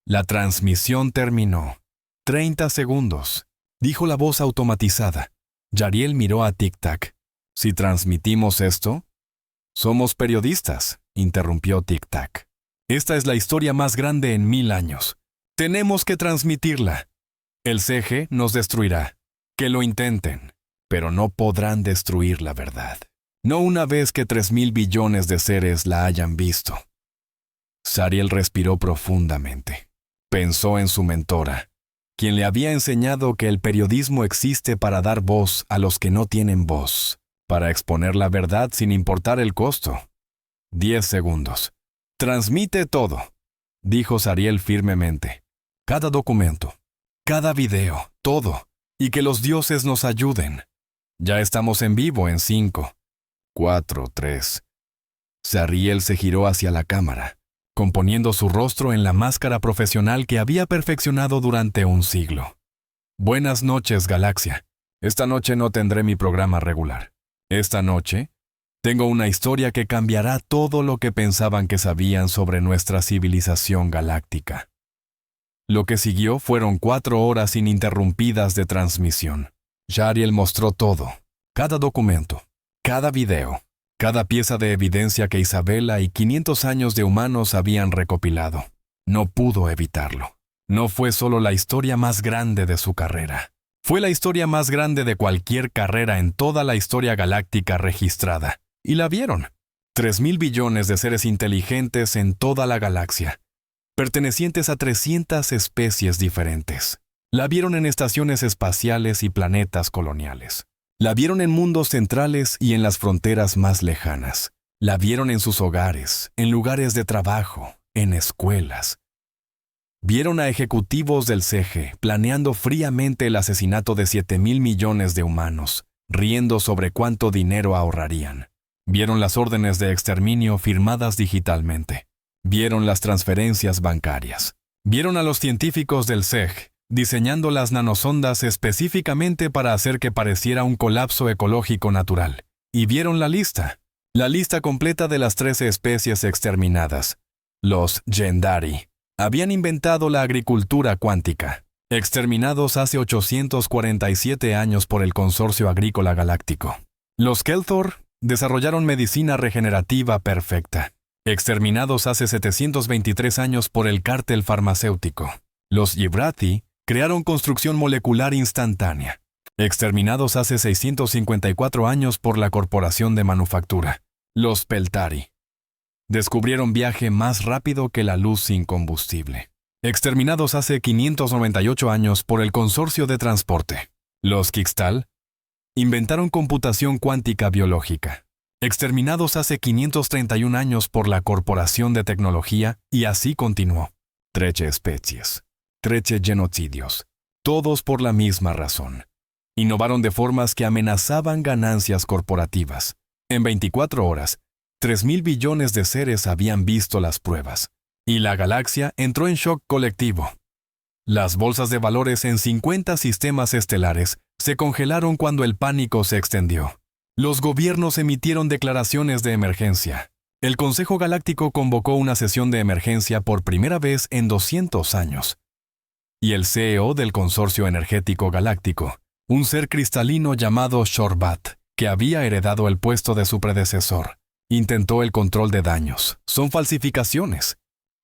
La transmisión terminó. 30 segundos, dijo la voz automatizada. Yariel miró a Tic Tac. Si transmitimos esto, somos periodistas, interrumpió Tic Tac. Esta es la historia más grande en 1000 años. Tenemos que transmitirla. El CG nos destruirá. Que lo intenten, pero no podrán destruir la verdad. No una vez que 3,000 billones de seres la hayan visto. Zariel respiró profundamente. Pensó en su mentora, quien le había enseñado que el periodismo existe para dar voz a los que no tienen voz, para exponer la verdad sin importar el costo. 10 segundos. Transmite todo, dijo Zariel firmemente. Cada documento, cada video, todo. Y que los dioses nos ayuden. Ya estamos en vivo en 5, 4, 3. Zariel se giró hacia la cámara, componiendo su rostro en la máscara profesional que había perfeccionado durante un siglo. Buenas noches, galaxia. Esta noche no tendré mi programa regular. Esta noche, tengo una historia que cambiará todo lo que pensaban que sabían sobre nuestra civilización galáctica. Lo que siguió fueron 4 horas ininterrumpidas de transmisión. Yariel mostró todo, cada documento, cada video, cada pieza de evidencia que Isabela y 500 años de humanos habían recopilado. No pudo evitarlo. No fue solo la historia más grande de su carrera. Fue la historia más grande de cualquier carrera en toda la historia galáctica registrada. Y la vieron. 3,000 billones de seres inteligentes en toda la galaxia, pertenecientes a 300 especies diferentes. La vieron en estaciones espaciales y planetas coloniales. La vieron en mundos centrales y en las fronteras más lejanas. La vieron en sus hogares, en lugares de trabajo, en escuelas. Vieron a ejecutivos del CG planeando fríamente el asesinato de 7,000 millones de humanos, riendo sobre cuánto dinero ahorrarían. Vieron las órdenes de exterminio firmadas digitalmente. Vieron las transferencias bancarias. Vieron a los científicos del CEG diseñando las nanosondas específicamente para hacer que pareciera un colapso ecológico natural. Y vieron la lista completa de las 13 especies exterminadas. Los Yendari habían inventado la agricultura cuántica, exterminados hace 847 años por el Consorcio Agrícola Galáctico. Los Kelthor desarrollaron medicina regenerativa perfecta, exterminados hace 723 años por el cártel farmacéutico. Los Ybrathi crearon construcción molecular instantánea, exterminados hace 654 años por la Corporación de Manufactura. Los Peltari descubrieron viaje más rápido que la luz sin combustible, exterminados hace 598 años por el Consorcio de Transporte. Los Kixtal inventaron computación cuántica biológica, exterminados hace 531 años por la Corporación de Tecnología, y así continuó. 13 especies. 13 genocidios, todos por la misma razón. Innovaron de formas que amenazaban ganancias corporativas. En 24 horas, 3.000 billones de seres habían visto las pruebas, y la galaxia entró en shock colectivo. Las bolsas de valores en 50 sistemas estelares se congelaron cuando el pánico se extendió. Los gobiernos emitieron declaraciones de emergencia. El Consejo Galáctico convocó una sesión de emergencia por primera vez en 200 años. Y el CEO del Consorcio Energético Galáctico, un ser cristalino llamado Shorbat, que había heredado el puesto de su predecesor, intentó el control de daños. Son falsificaciones.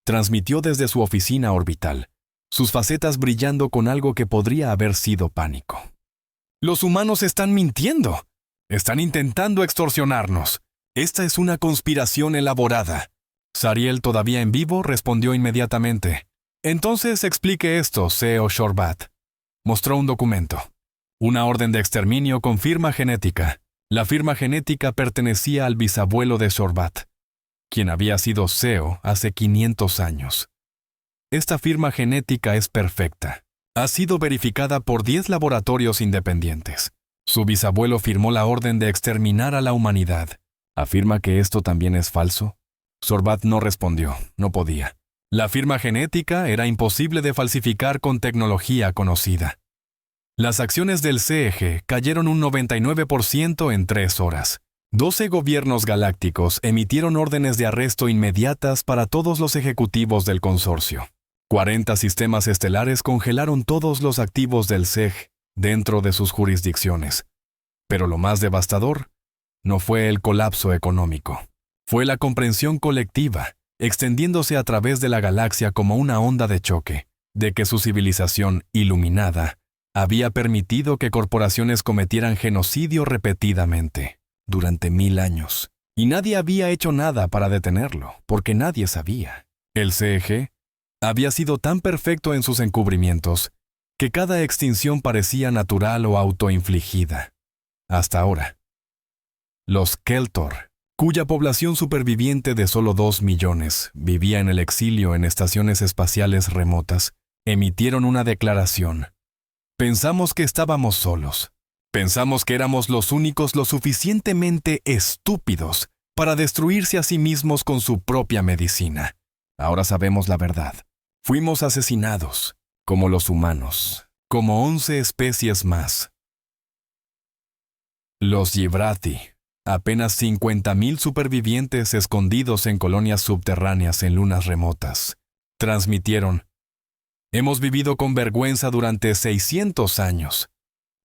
Transmitió desde su oficina orbital, sus facetas brillando con algo que podría haber sido pánico. Los humanos están mintiendo. Están intentando extorsionarnos. Esta es una conspiración elaborada. Sariel, todavía en vivo, respondió inmediatamente. Entonces explique esto, CEO Shorbat. Mostró un documento. Una orden de exterminio con firma genética. La firma genética pertenecía al bisabuelo de Shorbat, quien había sido CEO hace 500 años. Esta firma genética es perfecta. Ha sido verificada por 10 laboratorios independientes. Su bisabuelo firmó la orden de exterminar a la humanidad. ¿Afirma que esto también es falso? Shorbat no respondió, no podía. La firma genética era imposible de falsificar con tecnología conocida. Las acciones del CEG cayeron un 99% en 3 horas. 12 gobiernos galácticos emitieron órdenes de arresto inmediatas para todos los ejecutivos del consorcio. 40 sistemas estelares congelaron todos los activos del CEG dentro de sus jurisdicciones. Pero lo más devastador no fue el colapso económico. Fue la comprensión colectiva, extendiéndose a través de la galaxia como una onda de choque, de que su civilización iluminada había permitido que corporaciones cometieran genocidio repetidamente, durante 1000 años. Y nadie había hecho nada para detenerlo, porque nadie sabía. El CEG había sido tan perfecto en sus encubrimientos que cada extinción parecía natural o autoinfligida. Hasta ahora. Los Keltor, cuya población superviviente de solo 2 millones vivía en el exilio en estaciones espaciales remotas, emitieron una declaración. Pensamos que estábamos solos. Pensamos que éramos los únicos lo suficientemente estúpidos para destruirse a sí mismos con su propia medicina. Ahora sabemos la verdad. Fuimos asesinados, como los humanos, como 11 especies más. Los Yibrati, apenas 50.000 supervivientes escondidos en colonias subterráneas en lunas remotas, transmitieron: hemos vivido con vergüenza durante 600 años,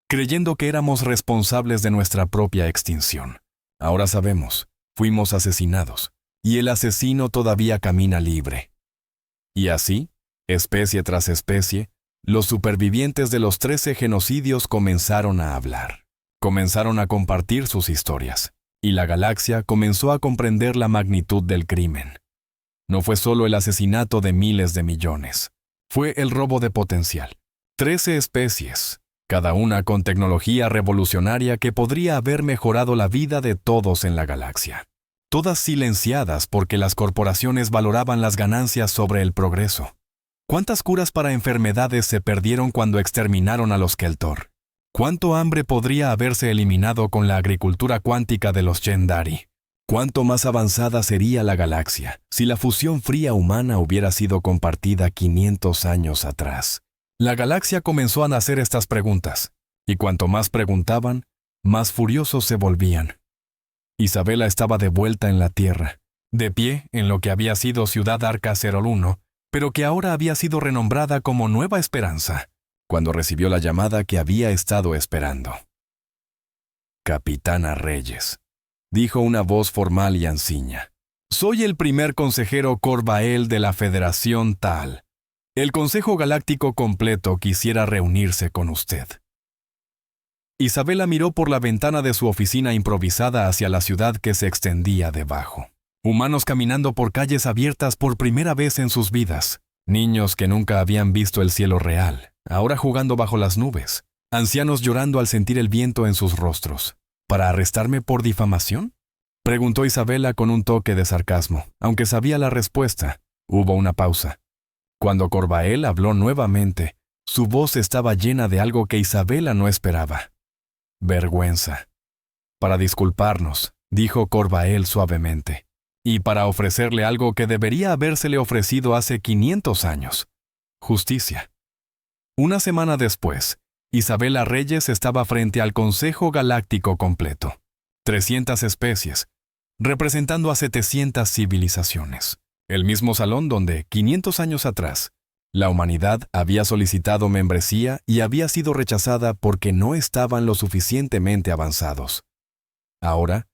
creyendo que éramos responsables de nuestra propia extinción. Ahora sabemos, fuimos asesinados, y el asesino todavía camina libre. Y así, especie tras especie, los supervivientes de los 13 genocidios comenzaron a hablar. Comenzaron a compartir sus historias, y la galaxia comenzó a comprender la magnitud del crimen. No fue solo el asesinato de miles de millones, fue el robo de potencial. 13 especies, cada una con tecnología revolucionaria que podría haber mejorado la vida de todos en la galaxia. Todas silenciadas porque las corporaciones valoraban las ganancias sobre el progreso. ¿Cuántas curas para enfermedades se perdieron cuando exterminaron a los Keltor? ¿Cuánto hambre podría haberse eliminado con la agricultura cuántica de los Yendari? ¿Cuánto más avanzada sería la galaxia si la fusión fría humana hubiera sido compartida 500 años atrás? La galaxia comenzó a hacer estas preguntas, y cuanto más preguntaban, más furiosos se volvían. Isabela estaba de vuelta en la Tierra, de pie en lo que había sido Ciudad Arca 01, pero que ahora había sido renombrada como Nueva Esperanza, cuando recibió la llamada que había estado esperando. Capitana Reyes, dijo una voz formal y ansilla. Soy el primer consejero Corvael de la Federación Tal. El Consejo Galáctico completo quisiera reunirse con usted. Isabela miró por la ventana de su oficina improvisada hacia la ciudad que se extendía debajo. Humanos caminando por calles abiertas por primera vez en sus vidas. Niños que nunca habían visto el cielo real, ahora jugando bajo las nubes. Ancianos llorando al sentir el viento en sus rostros. ¿Para arrestarme por difamación?, preguntó Isabela con un toque de sarcasmo. Aunque sabía la respuesta, hubo una pausa. Cuando Corvael habló nuevamente, su voz estaba llena de algo que Isabela no esperaba. Vergüenza. Para disculparnos, dijo Corvael suavemente, y para ofrecerle algo que debería habérsele ofrecido hace 500 años. Justicia. Una semana después, Isabela Reyes estaba frente al Consejo Galáctico completo. 300 especies, representando a 700 civilizaciones. El mismo salón donde, 500 años atrás, la humanidad había solicitado membresía y había sido rechazada porque no estaban lo suficientemente avanzados. Ahora,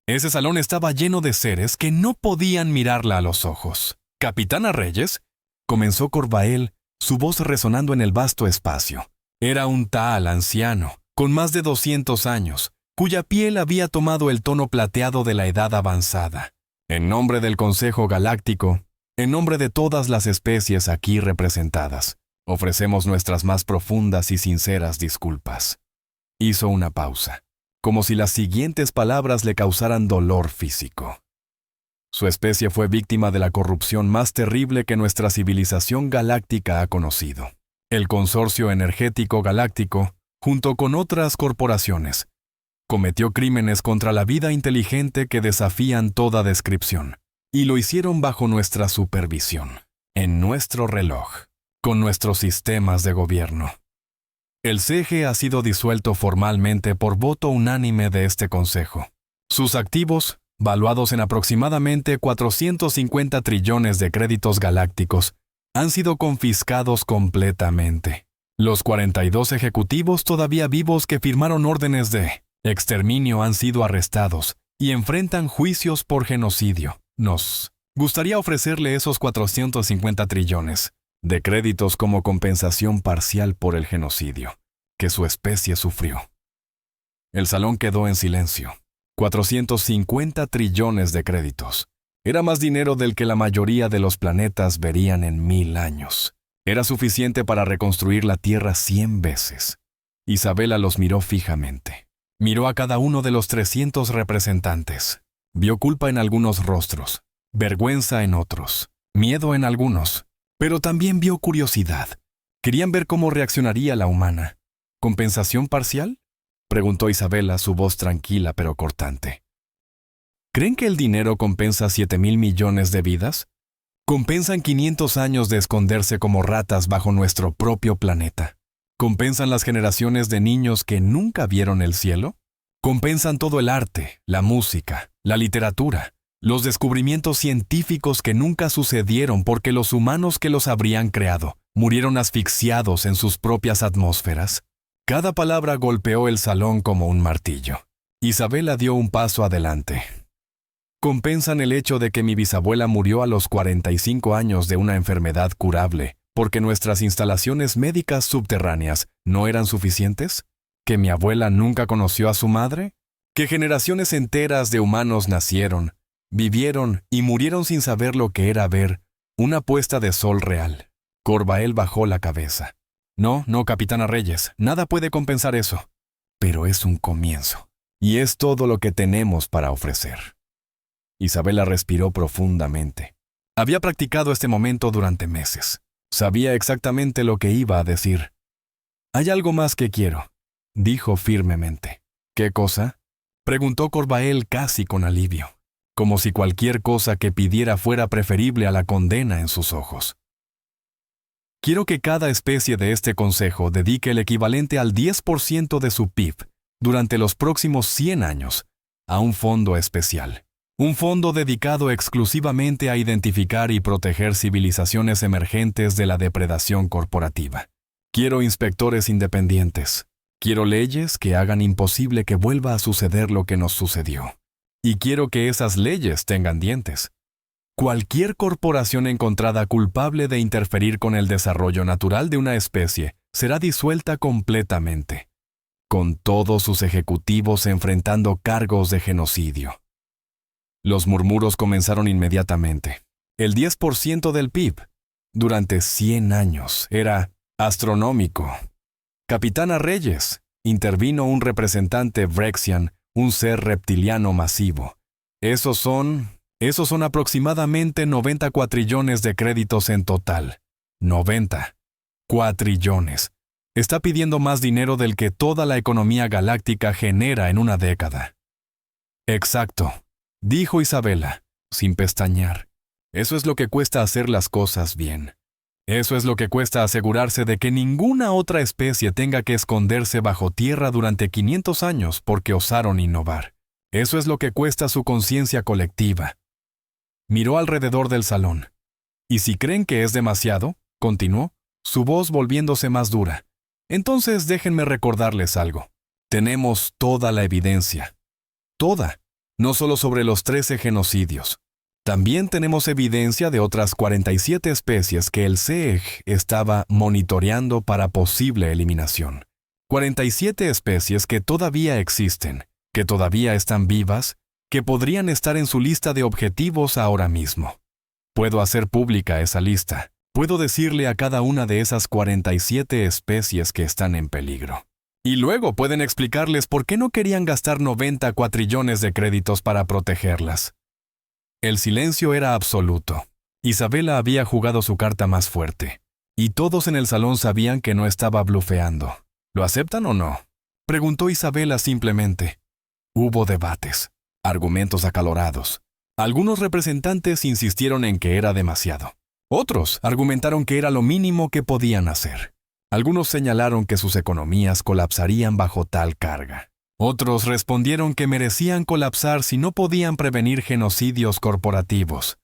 ese salón estaba lleno de seres que no podían mirarla a los ojos. «Capitana Reyes», comenzó Corvael, su voz resonando en el vasto espacio. Era un tal anciano, con más de 200 años, cuya piel había tomado el tono plateado de la edad avanzada. En nombre del Consejo Galáctico, en nombre de todas las especies aquí representadas, ofrecemos nuestras más profundas y sinceras disculpas. Hizo una pausa, como si las siguientes palabras le causaran dolor físico. Su especie fue víctima de la corrupción más terrible que nuestra civilización galáctica ha conocido. El Consorcio Energético Galáctico, junto con otras corporaciones, cometió crímenes contra la vida inteligente que desafían toda descripción, y lo hicieron bajo nuestra supervisión, en nuestro reloj, con nuestros sistemas de gobierno. El CG ha sido disuelto formalmente por voto unánime de este Consejo. Sus activos, valuados en aproximadamente 450 trillones de créditos galácticos, han sido confiscados completamente. Los 42 ejecutivos todavía vivos que firmaron órdenes de exterminio han sido arrestados y enfrentan juicios por genocidio. Nos gustaría ofrecerle esos 450 trillones de créditos como compensación parcial por el genocidio que su especie sufrió. El salón quedó en silencio. 450 trillones de créditos. Era más dinero del que la mayoría de los planetas verían en 1000 años. Era suficiente para reconstruir la Tierra 100 veces. Isabela los miró fijamente. Miró a cada uno de los 300 representantes. Vio culpa en algunos rostros, vergüenza en otros, miedo en algunos, pero también vio curiosidad. Querían ver cómo reaccionaría la humana. ¿Compensación parcial?, preguntó Isabela, su voz tranquila pero cortante. ¿Creen que el dinero compensa 7,000 millones de vidas? ¿Compensan 500 años de esconderse como ratas bajo nuestro propio planeta? ¿Compensan las generaciones de niños que nunca vieron el cielo? ¿Compensan todo el arte, la música, la literatura, los descubrimientos científicos que nunca sucedieron porque los humanos que los habrían creado murieron asfixiados en sus propias atmósferas? Cada palabra golpeó el salón como un martillo. Isabela dio un paso adelante. ¿Compensan el hecho de que mi bisabuela murió a los 45 años de una enfermedad curable porque nuestras instalaciones médicas subterráneas no eran suficientes? ¿Que mi abuela nunca conoció a su madre? ¿Que generaciones enteras de humanos nacieron, vivieron y murieron sin saber lo que era ver una puesta de sol real? Corvael bajó la cabeza. No, Capitana Reyes, nada puede compensar eso. Pero es un comienzo, y es todo lo que tenemos para ofrecer. Isabela respiró profundamente. Había practicado este momento durante meses. Sabía exactamente lo que iba a decir. «Hay algo más que quiero», dijo firmemente. «¿Qué cosa?», preguntó Corvael casi con alivio, como si cualquier cosa que pidiera fuera preferible a la condena en sus ojos. «Quiero que cada especie de este consejo dedique el equivalente al 10% de su PIB durante los próximos 100 años a un fondo especial. Un fondo dedicado exclusivamente a identificar y proteger civilizaciones emergentes de la depredación corporativa. Quiero inspectores independientes. Quiero leyes que hagan imposible que vuelva a suceder lo que nos sucedió. Y quiero que esas leyes tengan dientes. Cualquier corporación encontrada culpable de interferir con el desarrollo natural de una especie será disuelta completamente, con todos sus ejecutivos enfrentando cargos de genocidio». Los murmuros comenzaron inmediatamente. El 10% del PIB, durante 100 años, era astronómico. «Capitana Reyes», intervino un representante Vrexian, un ser reptiliano masivo. Esos son aproximadamente 90 cuatrillones de créditos en total. 90 cuatrillones. Está pidiendo más dinero del que toda la economía galáctica genera en una década. Exacto, dijo Isabela, sin pestañear. Eso es lo que cuesta hacer las cosas bien. Eso es lo que cuesta asegurarse de que ninguna otra especie tenga que esconderse bajo tierra durante 500 años porque osaron innovar. Eso es lo que cuesta su conciencia colectiva. Miró alrededor del salón. ¿Y si creen que es demasiado?, continuó, su voz volviéndose más dura. Entonces déjenme recordarles algo. Tenemos toda la evidencia. Toda. No solo sobre los 13 genocidios. También tenemos evidencia de otras 47 especies que el CEG estaba monitoreando para posible eliminación. 47 especies que todavía existen, que todavía están vivas, que podrían estar en su lista de objetivos ahora mismo. Puedo hacer pública esa lista. Puedo decirle a cada una de esas 47 especies que están en peligro. Y luego pueden explicarles por qué no querían gastar 90 cuatrillones de créditos para protegerlas. El silencio era absoluto. Isabela había jugado su carta más fuerte. Y todos en el salón sabían que no estaba blufeando. ¿Lo aceptan o no?, preguntó Isabela simplemente. Hubo debates, argumentos acalorados. Algunos representantes insistieron en que era demasiado. Otros argumentaron que era lo mínimo que podían hacer. Algunos señalaron que sus economías colapsarían bajo tal carga. Otros respondieron que merecían colapsar si no podían prevenir genocidios corporativos.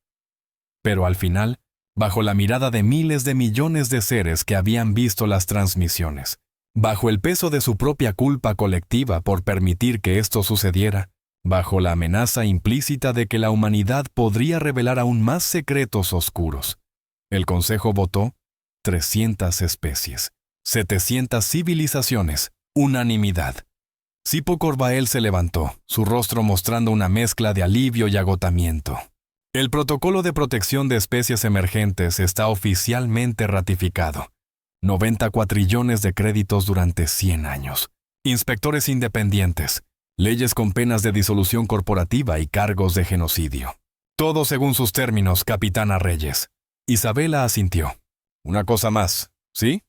Pero al final, bajo la mirada de miles de millones de seres que habían visto las transmisiones, bajo el peso de su propia culpa colectiva por permitir que esto sucediera, bajo la amenaza implícita de que la humanidad podría revelar aún más secretos oscuros, el Consejo votó 300 especies, 700 civilizaciones, unanimidad. Sipo Corbael se levantó, su rostro mostrando una mezcla de alivio y agotamiento. El protocolo de protección de especies emergentes está oficialmente ratificado. 90 cuatrillones de créditos durante 100 años. Inspectores independientes. Leyes con penas de disolución corporativa y cargos de genocidio. Todo según sus términos, Capitana Reyes. Isabela asintió. Una cosa más, ¿sí?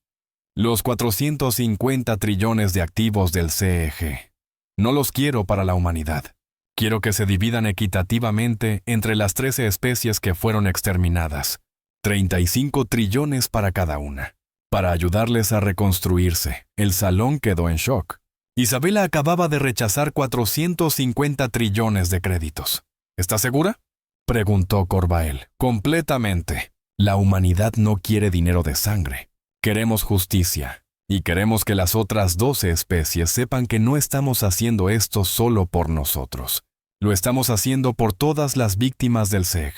Los 450 trillones de activos del CEG. No los quiero para la humanidad. Quiero que se dividan equitativamente entre las 13 especies que fueron exterminadas. 35 trillones para cada una. Para ayudarles a reconstruirse, el salón quedó en shock. Isabela acababa de rechazar 450 trillones de créditos. ¿Está segura?, preguntó Corbael. Completamente. La humanidad no quiere dinero de sangre. Queremos justicia. Y queremos que las otras 12 especies sepan que no estamos haciendo esto solo por nosotros. Lo estamos haciendo por todas las víctimas del CEG.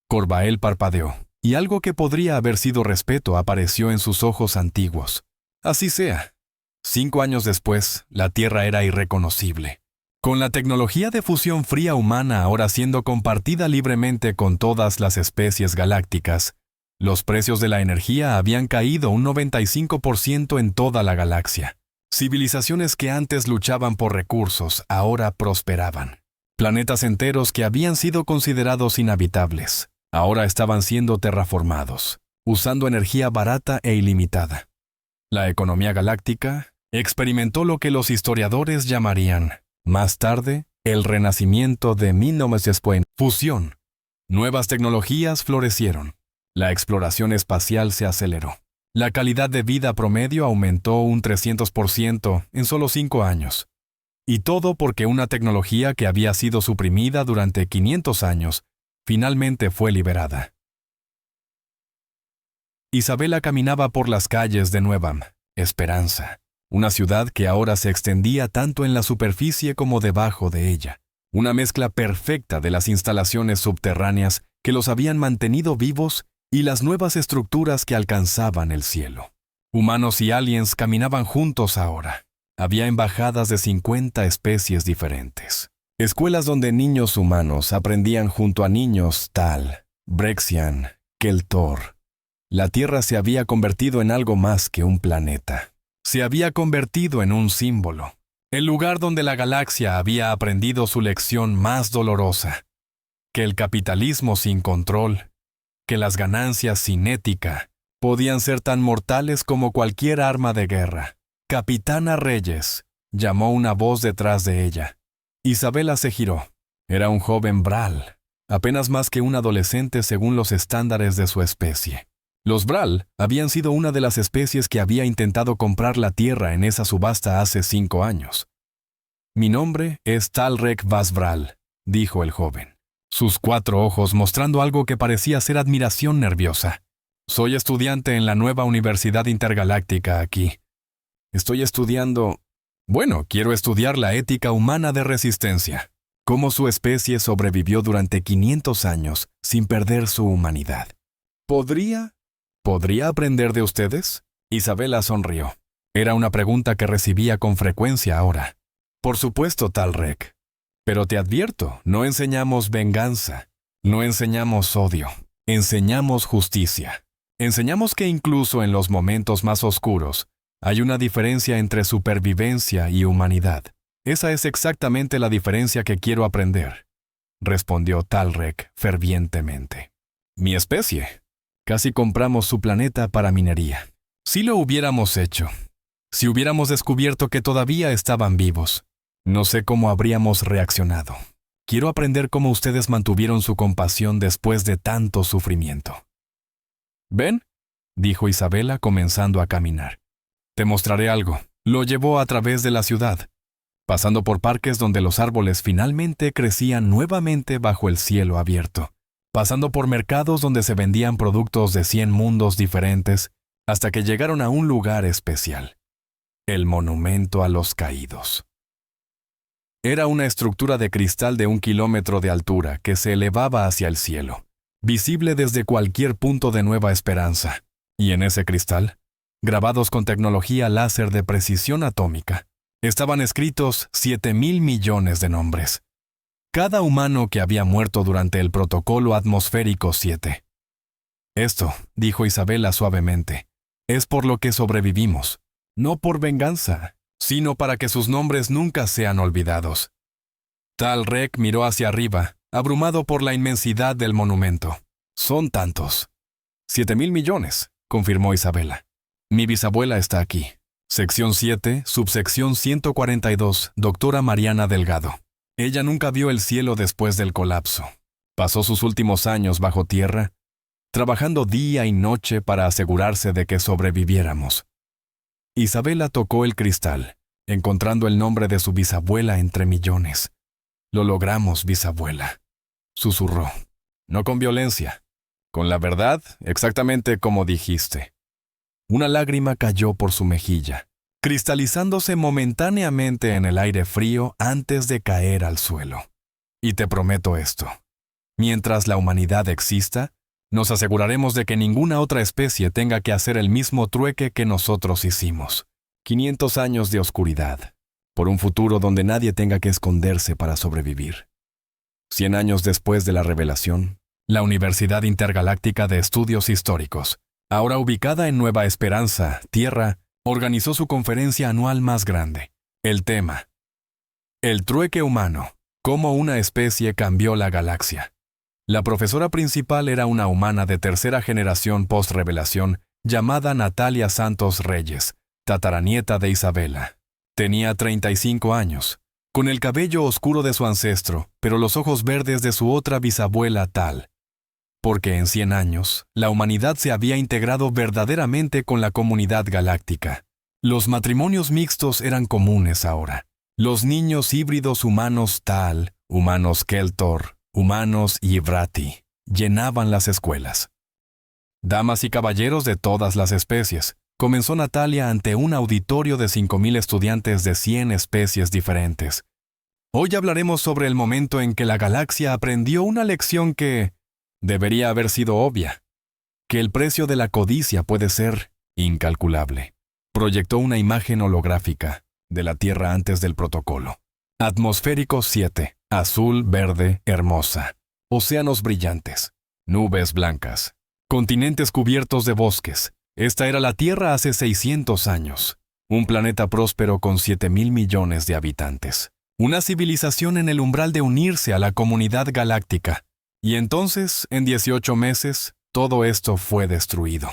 Corbael parpadeó, y algo que podría haber sido respeto apareció en sus ojos antiguos. Así sea. 5 años después, la Tierra era irreconocible. Con la tecnología de fusión fría humana ahora siendo compartida libremente con todas las especies galácticas, los precios de la energía habían caído un 95% en toda la galaxia. Civilizaciones que antes luchaban por recursos ahora prosperaban. Planetas enteros que habían sido considerados inhabitables ahora estaban siendo terraformados, usando energía barata e ilimitada. La economía galáctica experimentó lo que los historiadores llamarían, más tarde, el renacimiento de 1900. Fusión. Nuevas tecnologías florecieron. La exploración espacial se aceleró. La calidad de vida promedio aumentó un 300% en solo 5 años. Y todo porque una tecnología que había sido suprimida durante 500 años finalmente fue liberada. Isabela caminaba por las calles de Nueva Esperanza, una ciudad que ahora se extendía tanto en la superficie como debajo de ella, una mezcla perfecta de las instalaciones subterráneas que los habían mantenido vivos y las nuevas estructuras que alcanzaban el cielo. Humanos y aliens caminaban juntos ahora. Había embajadas de 50 especies diferentes. Escuelas donde niños humanos aprendían junto a niños Tal, Brexian, Keltor. La Tierra se había convertido en algo más que un planeta. Se había convertido en un símbolo. El lugar donde la galaxia había aprendido su lección más dolorosa. Que el capitalismo sin control, que las ganancias sin ética podían ser tan mortales como cualquier arma de guerra. Capitana Reyes, llamó una voz detrás de ella. Isabela se giró. Era un joven Bral, apenas más que un adolescente según los estándares de su especie. Los Bral habían sido una de las especies que había intentado comprar la tierra en esa subasta hace 5 años. «Mi nombre es Talrek Vas Bral», dijo el joven, sus 4 ojos mostrando algo que parecía ser admiración nerviosa. «Soy estudiante en la nueva Universidad Intergaláctica aquí. Estoy estudiando... Bueno, quiero estudiar la ética humana de resistencia. Cómo su especie sobrevivió durante 500 años sin perder su humanidad. ¿Podría aprender de ustedes?» Isabela sonrió. Era una pregunta que recibía con frecuencia ahora. «Por supuesto, Talrek. Pero te advierto, no enseñamos venganza, no enseñamos odio, enseñamos justicia. Enseñamos que incluso en los momentos más oscuros, hay una diferencia entre supervivencia y humanidad. Esa es exactamente la diferencia que quiero aprender», respondió Talrek fervientemente. «Mi especie. Casi compramos su planeta para minería. Si lo hubiéramos hecho, si hubiéramos descubierto que todavía estaban vivos, no sé cómo habríamos reaccionado. Quiero aprender cómo ustedes mantuvieron su compasión después de tanto sufrimiento». «¿Ven?», dijo Isabela comenzando a caminar. «Te mostraré algo». Lo llevó a través de la ciudad, pasando por parques donde los árboles finalmente crecían nuevamente bajo el cielo abierto, pasando por mercados donde se vendían productos de 100 mundos diferentes, hasta que llegaron a un lugar especial, el Monumento a los Caídos. Era una estructura de cristal de 1 kilómetro de altura que se elevaba hacia el cielo, visible desde cualquier punto de Nueva Esperanza, y en ese cristal, grabados con tecnología láser de precisión atómica, estaban escritos 7,000 millones de nombres. Cada humano que había muerto durante el Protocolo Atmosférico 7. «Esto», dijo Isabela suavemente, «es por lo que sobrevivimos, no por venganza, sino para que sus nombres nunca sean olvidados». Talrek miró hacia arriba, abrumado por la inmensidad del monumento. «Son tantos». 7,000 millones, confirmó Isabela. «Mi bisabuela está aquí». Sección 7, subsección 142, doctora Mariana Delgado. Ella nunca vio el cielo después del colapso. Pasó sus últimos años bajo tierra, trabajando día y noche para asegurarse de que sobreviviéramos. Isabela tocó el cristal, encontrando el nombre de su bisabuela entre millones. «Lo logramos, bisabuela», susurró. «No con violencia, con la verdad, exactamente como dijiste». Una lágrima cayó por su mejilla, cristalizándose momentáneamente en el aire frío antes de caer al suelo. «Y te prometo esto. Mientras la humanidad exista, nos aseguraremos de que ninguna otra especie tenga que hacer el mismo trueque que nosotros hicimos. 500 años de oscuridad, por un futuro donde nadie tenga que esconderse para sobrevivir». 100 años después de la revelación, la Universidad Intergaláctica de Estudios Históricos, ahora ubicada en Nueva Esperanza, Tierra, organizó su conferencia anual más grande. El tema: «El trueque humano, cómo una especie cambió la galaxia». La profesora principal era una humana de 3ª generación post-revelación llamada Natalia Santos Reyes, tataranieta de Isabela. Tenía 35 años, con el cabello oscuro de su ancestro, pero los ojos verdes de su otra bisabuela Tal. Porque en 100 años, la humanidad se había integrado verdaderamente con la comunidad galáctica. Los matrimonios mixtos eran comunes ahora. Los niños híbridos humanos Tal, humanos Keltor, humanos Yvrati, llenaban las escuelas. «Damas y caballeros de todas las especies», comenzó Natalia ante un auditorio de 5,000 estudiantes de 100 especies diferentes. «Hoy hablaremos sobre el momento en que la galaxia aprendió una lección que debería haber sido obvia, que el precio de la codicia puede ser incalculable». Proyectó una imagen holográfica de la Tierra antes del protocolo. Atmosférico 7, azul, verde, hermosa. Océanos brillantes, nubes blancas, continentes cubiertos de bosques. Esta era la Tierra hace 600 años. Un planeta próspero con 7,000 millones de habitantes. Una civilización en el umbral de unirse a la comunidad galáctica. Y entonces, en 18 meses, todo esto fue destruido.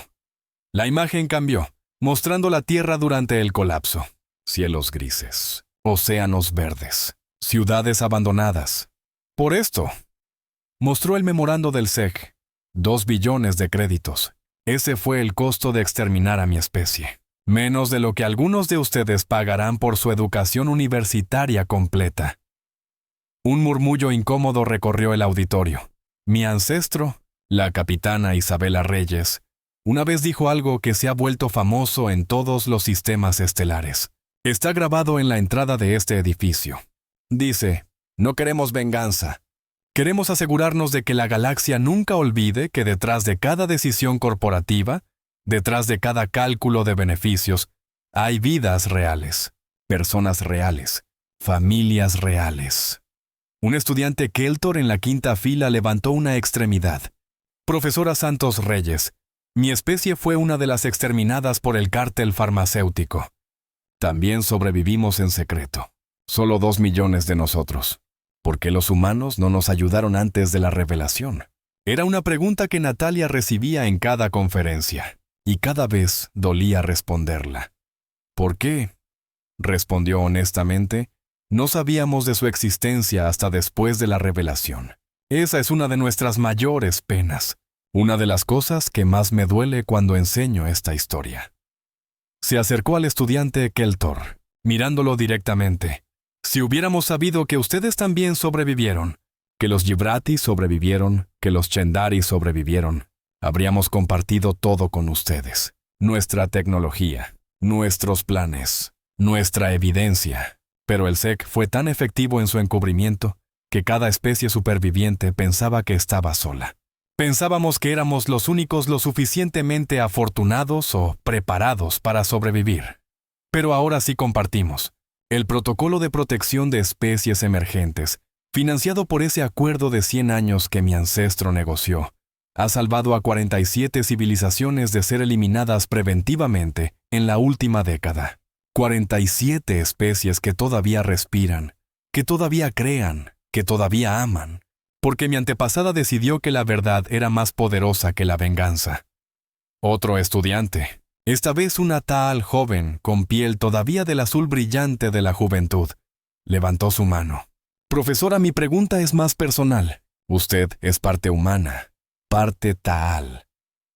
La imagen cambió, mostrando la Tierra durante el colapso. Cielos grises, océanos verdes, ciudades abandonadas. Por esto, mostró el memorando del SEC. 2 billones de créditos. Ese fue el costo de exterminar a mi especie. Menos de lo que algunos de ustedes pagarán por su educación universitaria completa. Un murmullo incómodo recorrió el auditorio. Mi ancestro, la capitana Isabela Reyes, una vez dijo algo que se ha vuelto famoso en todos los sistemas estelares. Está grabado en la entrada de este edificio. Dice, no queremos venganza. Queremos asegurarnos de que la galaxia nunca olvide que detrás de cada decisión corporativa, detrás de cada cálculo de beneficios, hay vidas reales, personas reales, familias reales. Un estudiante Keltor en la quinta fila levantó una extremidad. Profesora Santos Reyes, mi especie fue una de las exterminadas por el cártel farmacéutico. También sobrevivimos en secreto. Solo 2 millones de nosotros. ¿Por qué los humanos no nos ayudaron antes de la revelación? Era una pregunta que Natalia recibía en cada conferencia, y cada vez dolía responderla. ¿Por qué? Respondió honestamente, no sabíamos de su existencia hasta después de la revelación. Esa es una de nuestras mayores penas, una de las cosas que más me duele cuando enseño esta historia. Se acercó al estudiante Keltor, mirándolo directamente. Si hubiéramos sabido que ustedes también sobrevivieron, que los Gibrati sobrevivieron, que los Chendari sobrevivieron, habríamos compartido todo con ustedes. Nuestra tecnología, nuestros planes, nuestra evidencia. Pero el SEC fue tan efectivo en su encubrimiento que cada especie superviviente pensaba que estaba sola. Pensábamos que éramos los únicos lo suficientemente afortunados o preparados para sobrevivir. Pero ahora sí compartimos. El Protocolo de Protección de Especies Emergentes, financiado por ese acuerdo de 100 años que mi ancestro negoció, ha salvado a 47 civilizaciones de ser eliminadas preventivamente en la última década. 47 especies que todavía respiran, que todavía crean, que todavía aman. Porque mi antepasada decidió que la verdad era más poderosa que la venganza. Otro estudiante, esta vez una tal joven con piel todavía del azul brillante de la juventud, levantó su mano. Profesora, mi pregunta es más personal. Usted es parte humana, parte Taal.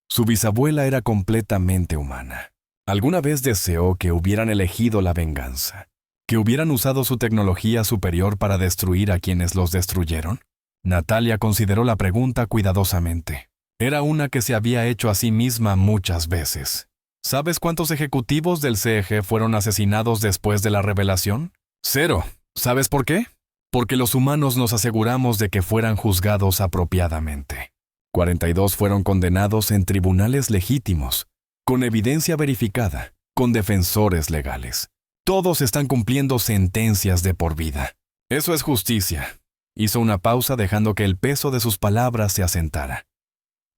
Su bisabuela era completamente humana. ¿Alguna vez deseó que hubieran elegido la venganza? ¿Que hubieran usado su tecnología superior para destruir a quienes los destruyeron? Natalia consideró la pregunta cuidadosamente. Era una que se había hecho a sí misma muchas veces. ¿Sabes cuántos ejecutivos del CEG fueron asesinados después de la revelación? 0. ¿Sabes por qué? Porque los humanos nos aseguramos de que fueran juzgados apropiadamente. 42 fueron condenados en tribunales legítimos, con evidencia verificada, con defensores legales. Todos están cumpliendo sentencias de por vida. Eso es justicia. Hizo una pausa dejando que el peso de sus palabras se asentara.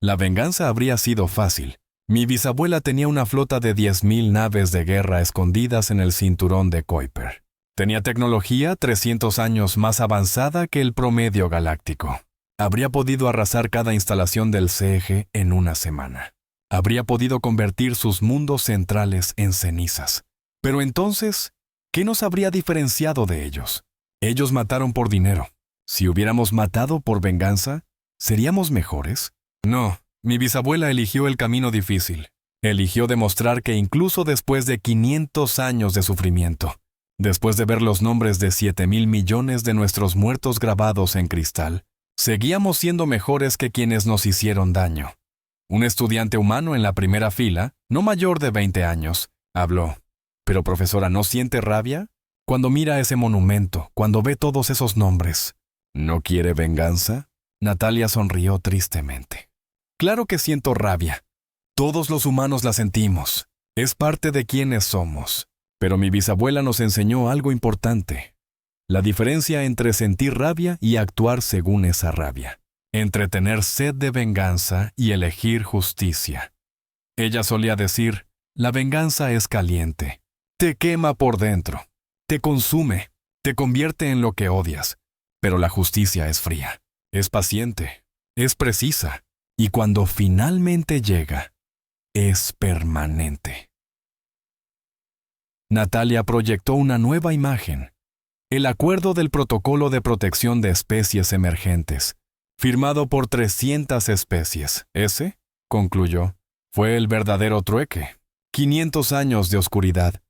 La venganza habría sido fácil. Mi bisabuela tenía una flota de 10.000 naves de guerra escondidas en el cinturón de Kuiper. Tenía tecnología 300 años más avanzada que el promedio galáctico. Habría podido arrasar cada instalación del CEG en una semana. Habría podido convertir sus mundos centrales en cenizas. Pero entonces, ¿qué nos habría diferenciado de ellos? Ellos mataron por dinero. Si hubiéramos matado por venganza, ¿seríamos mejores? No, mi bisabuela eligió el camino difícil. Eligió demostrar que incluso después de 500 años de sufrimiento, después de ver los nombres de 7.000 millones de nuestros muertos grabados en cristal, seguíamos siendo mejores que quienes nos hicieron daño. Un estudiante humano en la primera fila, no mayor de 20 años, habló. «Pero profesora, ¿no siente rabia? Cuando mira ese monumento, cuando ve todos esos nombres». ¿No quiere venganza? Natalia sonrió tristemente. Claro que siento rabia. Todos los humanos la sentimos. Es parte de quienes somos. Pero mi bisabuela nos enseñó algo importante. La diferencia entre sentir rabia y actuar según esa rabia. Entre tener sed de venganza y elegir justicia. Ella solía decir, la venganza es caliente. Te quema por dentro. Te consume. Te convierte en lo que odias. Pero la justicia es fría, es paciente, es precisa. Y cuando finalmente llega, es permanente. Natalia proyectó una nueva imagen, el acuerdo del Protocolo de Protección de Especies Emergentes, firmado por 300 especies. Ese, concluyó, fue el verdadero trueque. 500 años de oscuridad,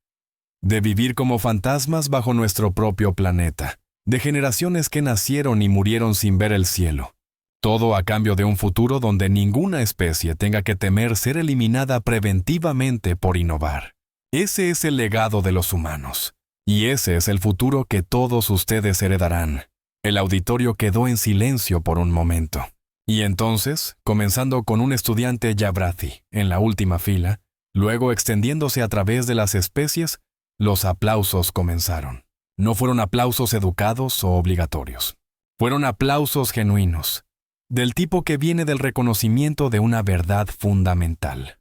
de vivir como fantasmas bajo nuestro propio planeta, de generaciones que nacieron y murieron sin ver el cielo. Todo a cambio de un futuro donde ninguna especie tenga que temer ser eliminada preventivamente por innovar. Ese es el legado de los humanos. Y ese es el futuro que todos ustedes heredarán. El auditorio quedó en silencio por un momento. Y entonces, comenzando con un estudiante Yabrathi en la última fila, luego extendiéndose a través de las especies, los aplausos comenzaron. No fueron aplausos educados o obligatorios. Fueron aplausos genuinos, del tipo que viene del reconocimiento de una verdad fundamental.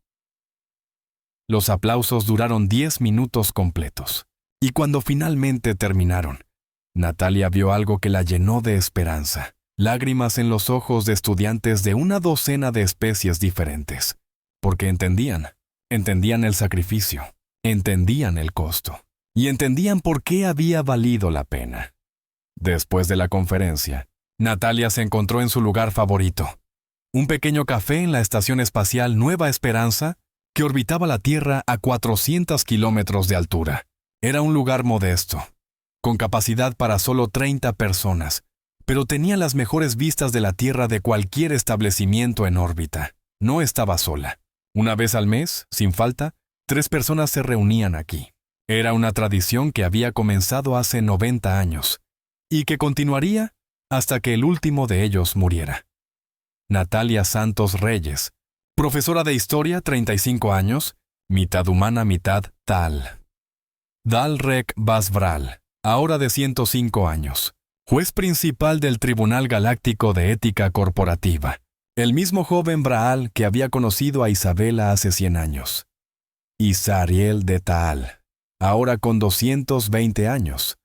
Los aplausos duraron 10 minutos completos, y cuando finalmente terminaron, Natalia vio algo que la llenó de esperanza, lágrimas en los ojos de estudiantes de una docena de especies diferentes, porque entendían el sacrificio, entendían el costo, y entendían por qué había valido la pena. Después de la conferencia, Natalia se encontró en su lugar favorito, un pequeño café en la Estación Espacial Nueva Esperanza que orbitaba la Tierra a 400 kilómetros de altura. Era un lugar modesto, con capacidad para solo 30 personas, pero tenía las mejores vistas de la Tierra de cualquier establecimiento en órbita. No estaba sola. Una vez al mes, sin falta, 3 personas se reunían aquí. Era una tradición que había comenzado hace 90 años, y que continuaría hasta que el último de ellos muriera. Natalia Santos Reyes, profesora de historia, 35 años, mitad humana, mitad Tal. Dalrek Basvral, ahora de 105 años, juez principal del Tribunal Galáctico de Ética Corporativa, el mismo joven Braal que había conocido a Isabela hace 100 años. Isariel de Taal, ahora con 220 años,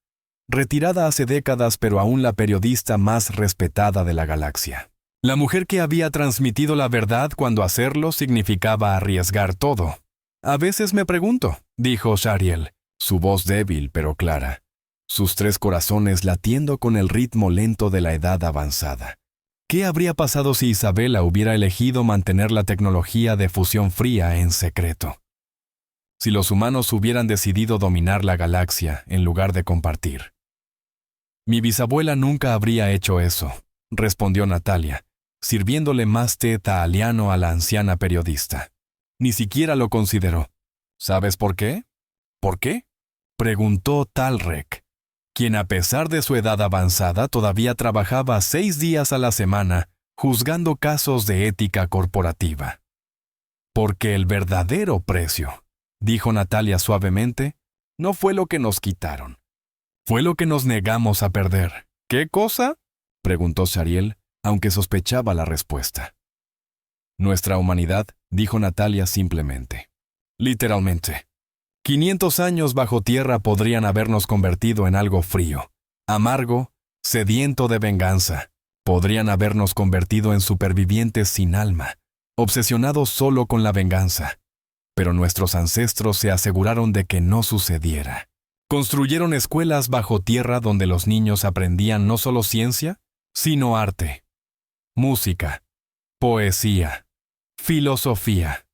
retirada hace décadas pero aún la periodista más respetada de la galaxia. La mujer que había transmitido la verdad cuando hacerlo significaba arriesgar todo. A veces me pregunto, dijo Shariel, su voz débil pero clara, sus 3 corazones latiendo con el ritmo lento de la edad avanzada. ¿Qué habría pasado si Isabela hubiera elegido mantener la tecnología de fusión fría en secreto? Si los humanos hubieran decidido dominar la galaxia en lugar de compartir. Mi bisabuela nunca habría hecho eso, respondió Natalia, sirviéndole más té taaliano a la anciana periodista. Ni siquiera lo consideró. ¿Sabes por qué? ¿Por qué? Preguntó Talrek, quien a pesar de su edad avanzada todavía trabajaba 6 días a la semana juzgando casos de ética corporativa. Porque el verdadero precio, dijo Natalia suavemente, no fue lo que nos quitaron. Fue lo que nos negamos a perder. ¿Qué cosa? Preguntó Shariel, aunque sospechaba la respuesta. Nuestra humanidad, dijo Natalia simplemente. Literalmente. 500 años bajo tierra podrían habernos convertido en algo frío, amargo, sediento de venganza. Podrían habernos convertido en supervivientes sin alma, obsesionados solo con la venganza. Pero nuestros ancestros se aseguraron de que no sucediera. Construyeron escuelas bajo tierra donde los niños aprendían no solo ciencia, sino arte, música, poesía, filosofía.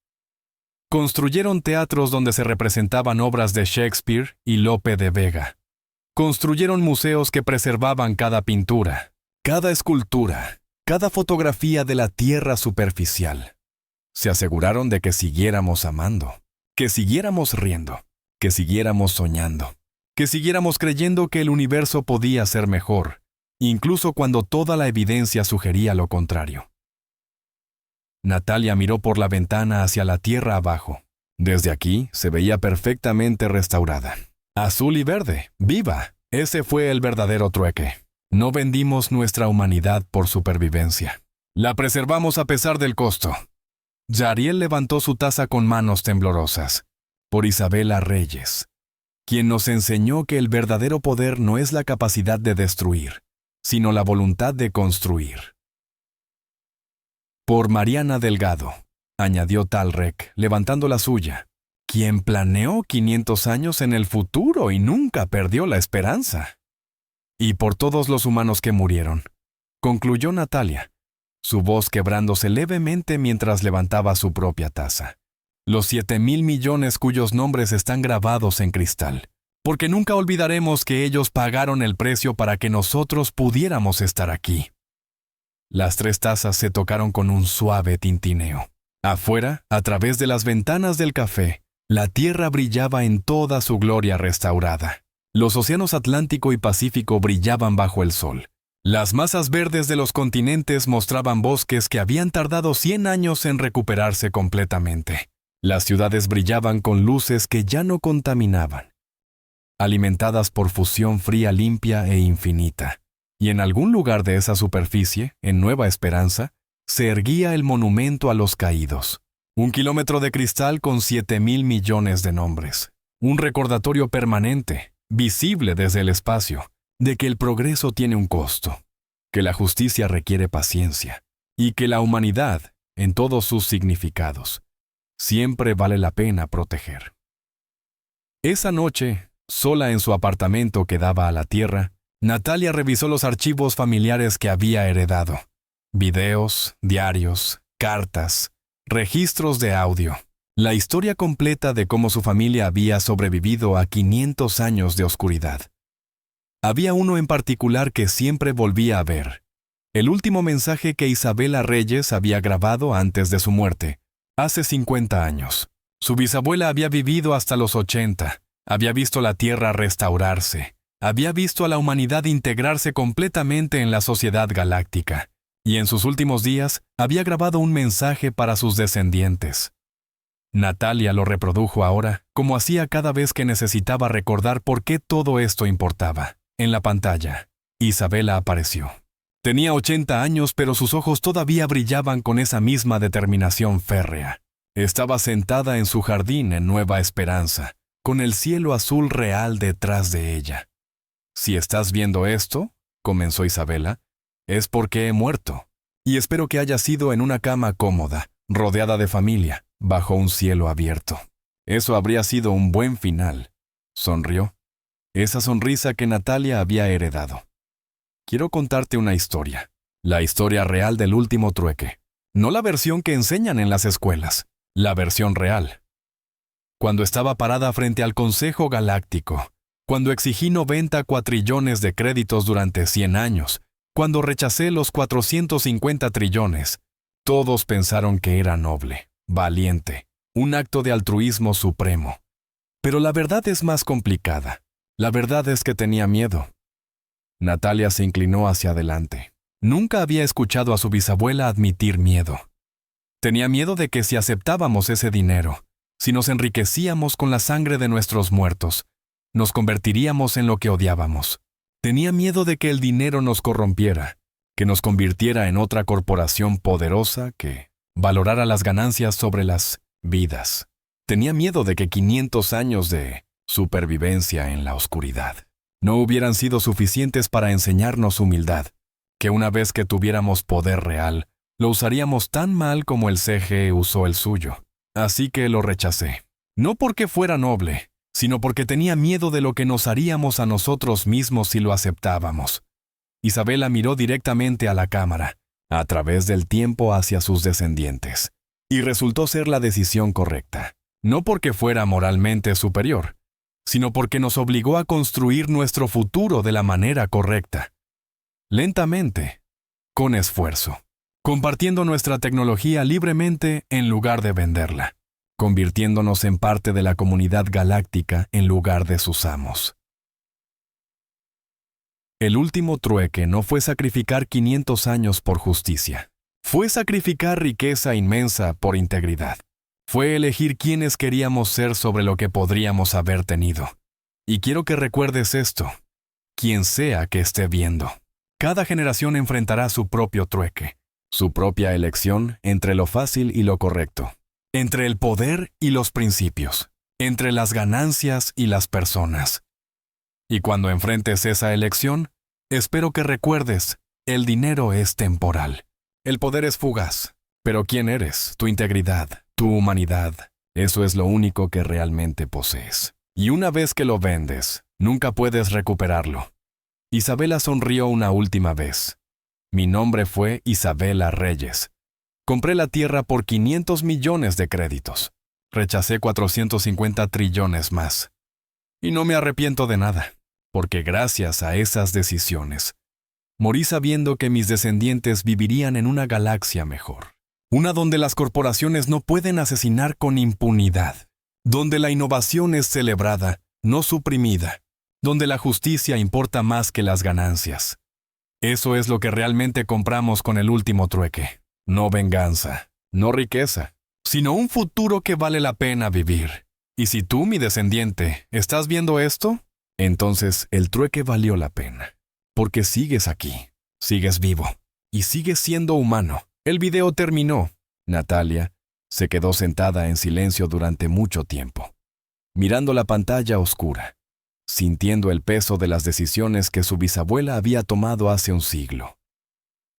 Construyeron teatros donde se representaban obras de Shakespeare y Lope de Vega. Construyeron museos que preservaban cada pintura, cada escultura, cada fotografía de la tierra superficial. Se aseguraron de que siguiéramos amando, que siguiéramos riendo, que siguiéramos soñando, que siguiéramos creyendo que el universo podía ser mejor, incluso cuando toda la evidencia sugería lo contrario. Natalia miró por la ventana hacia la tierra abajo. Desde aquí se veía perfectamente restaurada. Azul y verde, viva. Ese fue el verdadero trueque. No vendimos nuestra humanidad por supervivencia. La preservamos a pesar del costo. Yariel levantó su taza con manos temblorosas. Por Isabela Reyes, quien nos enseñó que el verdadero poder no es la capacidad de destruir, sino la voluntad de construir. Por Mariana Delgado, añadió Talrec, levantando la suya, quien planeó 500 años en el futuro y nunca perdió la esperanza. Y por todos los humanos que murieron, concluyó Natalia, su voz quebrándose levemente mientras levantaba su propia taza. Los 7,000 millones cuyos nombres están grabados en cristal, porque nunca olvidaremos que ellos pagaron el precio para que nosotros pudiéramos estar aquí. Las 3 tazas se tocaron con un suave tintineo. Afuera, a través de las ventanas del café, la tierra brillaba en toda su gloria restaurada. Los océanos Atlántico y Pacífico brillaban bajo el sol. Las masas verdes de los continentes mostraban bosques que habían tardado 100 años en recuperarse completamente. Las ciudades brillaban con luces que ya no contaminaban, alimentadas por fusión fría limpia e infinita. Y en algún lugar de esa superficie, en Nueva Esperanza, se erguía el monumento a los caídos. 1 kilómetro de cristal con 7,000 millones de nombres. Un recordatorio permanente, visible desde el espacio, de que el progreso tiene un costo, que la justicia requiere paciencia, y que la humanidad, en todos sus significados, siempre vale la pena proteger. Esa noche, sola en su apartamento que daba a la tierra, Natalia revisó los archivos familiares que había heredado. Videos, diarios, cartas, registros de audio. La historia completa de cómo su familia había sobrevivido a 500 años de oscuridad. Había uno en particular que siempre volvía a ver. El último mensaje que Isabela Reyes había grabado antes de su muerte, hace 50 años. Su bisabuela había vivido hasta los 80, había visto la Tierra restaurarse, había visto a la humanidad integrarse completamente en la sociedad galáctica, y en sus últimos días había grabado un mensaje para sus descendientes. Natalia lo reprodujo ahora, como hacía cada vez que necesitaba recordar por qué todo esto importaba. En la pantalla, Isabela apareció. Tenía 80 años, pero sus ojos todavía brillaban con esa misma determinación férrea. Estaba sentada en su jardín en Nueva Esperanza, con el cielo azul real detrás de ella. «Si estás viendo esto», comenzó Isabela, «es porque he muerto. Y espero que haya sido en una cama cómoda, rodeada de familia, bajo un cielo abierto. Eso habría sido un buen final». Sonrió. Esa sonrisa que Natalia había heredado. Quiero contarte una historia. La historia real del último trueque. No la versión que enseñan en las escuelas. La versión real. Cuando estaba parada frente al Consejo Galáctico, cuando exigí 90 cuatrillones de créditos durante 100 años, cuando rechacé los 450 trillones, todos pensaron que era noble, valiente, un acto de altruismo supremo. Pero la verdad es más complicada. La verdad es que tenía miedo. Natalia se inclinó hacia adelante. Nunca había escuchado a su bisabuela admitir miedo. Tenía miedo de que si aceptábamos ese dinero, si nos enriquecíamos con la sangre de nuestros muertos, nos convertiríamos en lo que odiábamos. Tenía miedo de que el dinero nos corrompiera, que nos convirtiera en otra corporación poderosa que valorara las ganancias sobre las vidas. Tenía miedo de que 500 años de supervivencia en la oscuridad no hubieran sido suficientes para enseñarnos humildad, que una vez que tuviéramos poder real, lo usaríamos tan mal como el CGE usó el suyo. Así que lo rechacé. No porque fuera noble, sino porque tenía miedo de lo que nos haríamos a nosotros mismos si lo aceptábamos. Isabela miró directamente a la cámara, a través del tiempo hacia sus descendientes, y resultó ser la decisión correcta. No porque fuera moralmente superior, sino porque nos obligó a construir nuestro futuro de la manera correcta. Lentamente, con esfuerzo, compartiendo nuestra tecnología libremente en lugar de venderla, convirtiéndonos en parte de la comunidad galáctica en lugar de sus amos. El último trueque no fue sacrificar 500 años por justicia. Fue sacrificar riqueza inmensa por integridad. Fue elegir quiénes queríamos ser sobre lo que podríamos haber tenido. Y quiero que recuerdes esto, quien sea que esté viendo. Cada generación enfrentará su propio trueque, su propia elección entre lo fácil y lo correcto, entre el poder y los principios, entre las ganancias y las personas. Y cuando enfrentes esa elección, espero que recuerdes, el dinero es temporal, el poder es fugaz, Pero ¿quién eres? Tu integridad, tu humanidad, eso es lo único que realmente posees. Y una vez que lo vendes, nunca puedes recuperarlo. Isabela sonrió una última vez. Mi nombre fue Isabela Reyes. Compré la tierra por 500 millones de créditos. Rechacé 450 trillones más. Y no me arrepiento de nada, porque gracias a esas decisiones, morí sabiendo que mis descendientes vivirían en una galaxia mejor. Una donde las corporaciones no pueden asesinar con impunidad. Donde la innovación es celebrada, no suprimida. Donde la justicia importa más que las ganancias. Eso es lo que realmente compramos con el último trueque. No venganza, no riqueza, sino un futuro que vale la pena vivir. Y si tú, mi descendiente, estás viendo esto, entonces el trueque valió la pena. Porque sigues aquí, sigues vivo, y sigues siendo humano. El video terminó. Natalia se quedó sentada en silencio durante mucho tiempo, mirando la pantalla oscura, sintiendo el peso de las decisiones que su bisabuela había tomado hace un siglo.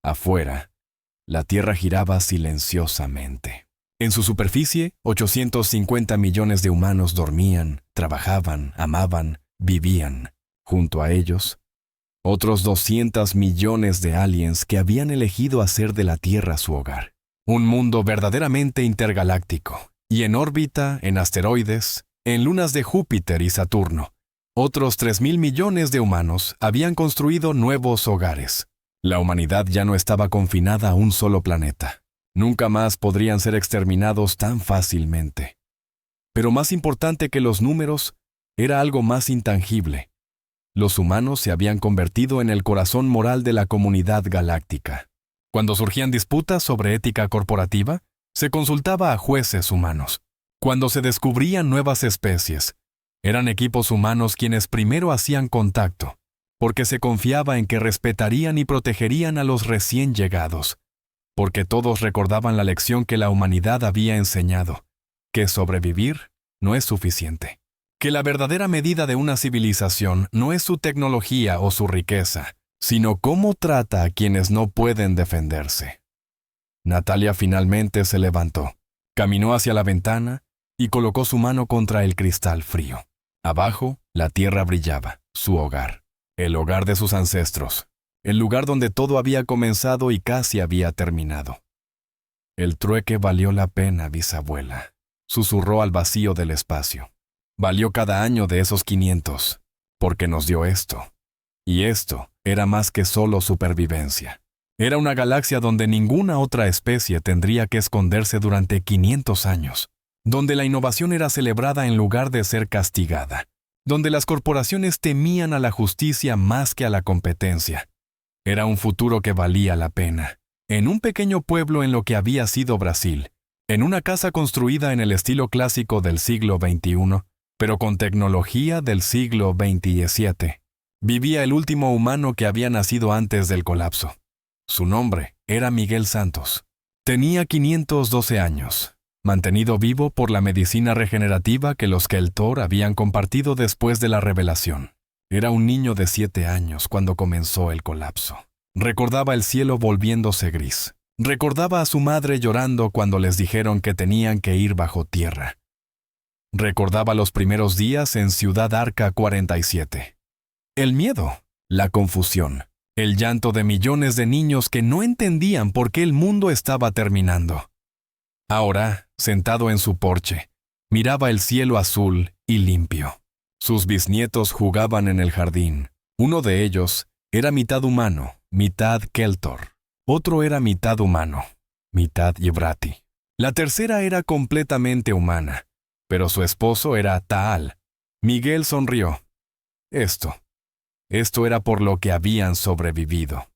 Afuera, la Tierra giraba silenciosamente. En su superficie, 850 millones de humanos dormían, trabajaban, amaban, vivían. Junto a ellos, otros 200 millones de aliens que habían elegido hacer de la Tierra su hogar. Un mundo verdaderamente intergaláctico, y en órbita, en asteroides, en lunas de Júpiter y Saturno. Otros 3.000 millones de humanos habían construido nuevos hogares. La humanidad ya no estaba confinada a un solo planeta. Nunca más podrían ser exterminados tan fácilmente. Pero más importante que los números, era algo más intangible. Los humanos se habían convertido en el corazón moral de la comunidad galáctica. Cuando surgían disputas sobre ética corporativa, se consultaba a jueces humanos. Cuando se descubrían nuevas especies, eran equipos humanos quienes primero hacían contacto, porque se confiaba en que respetarían y protegerían a los recién llegados, porque todos recordaban la lección que la humanidad había enseñado, que sobrevivir no es suficiente, que la verdadera medida de una civilización no es su tecnología o su riqueza, sino cómo trata a quienes no pueden defenderse. Natalia finalmente se levantó, caminó hacia la ventana y colocó su mano contra el cristal frío. Abajo, la tierra brillaba, su hogar, el hogar de sus ancestros, el lugar donde todo había comenzado y casi había terminado. El trueque valió la pena, bisabuela, susurró al vacío del espacio. Valió cada año de esos 500, porque nos dio esto. Y esto era más que solo supervivencia. Era una galaxia donde ninguna otra especie tendría que esconderse durante 500 años, donde la innovación era celebrada en lugar de ser castigada, donde las corporaciones temían a la justicia más que a la competencia. Era un futuro que valía la pena. En un pequeño pueblo en lo que había sido Brasil, en una casa construida en el estilo clásico del siglo XXI, pero con tecnología del siglo XXVII, vivía el último humano que había nacido antes del colapso. Su nombre era Miguel Santos. Tenía 512 años, mantenido vivo por la medicina regenerativa que los Keltor habían compartido después de la revelación. Era un niño de 7 años cuando comenzó el colapso. Recordaba el cielo volviéndose gris. Recordaba a su madre llorando cuando les dijeron que tenían que ir bajo tierra. Recordaba los primeros días en Ciudad Arca 47. El miedo, la confusión, el llanto de millones de niños que no entendían por qué el mundo estaba terminando. Ahora, sentado en su porche, miraba el cielo azul y limpio. Sus bisnietos jugaban en el jardín. Uno de ellos era mitad humano, mitad Keltor. Otro era mitad humano, mitad Yebrati. La tercera era completamente humana, pero su esposo era Taal. Miguel sonrió. Esto era por lo que habían sobrevivido.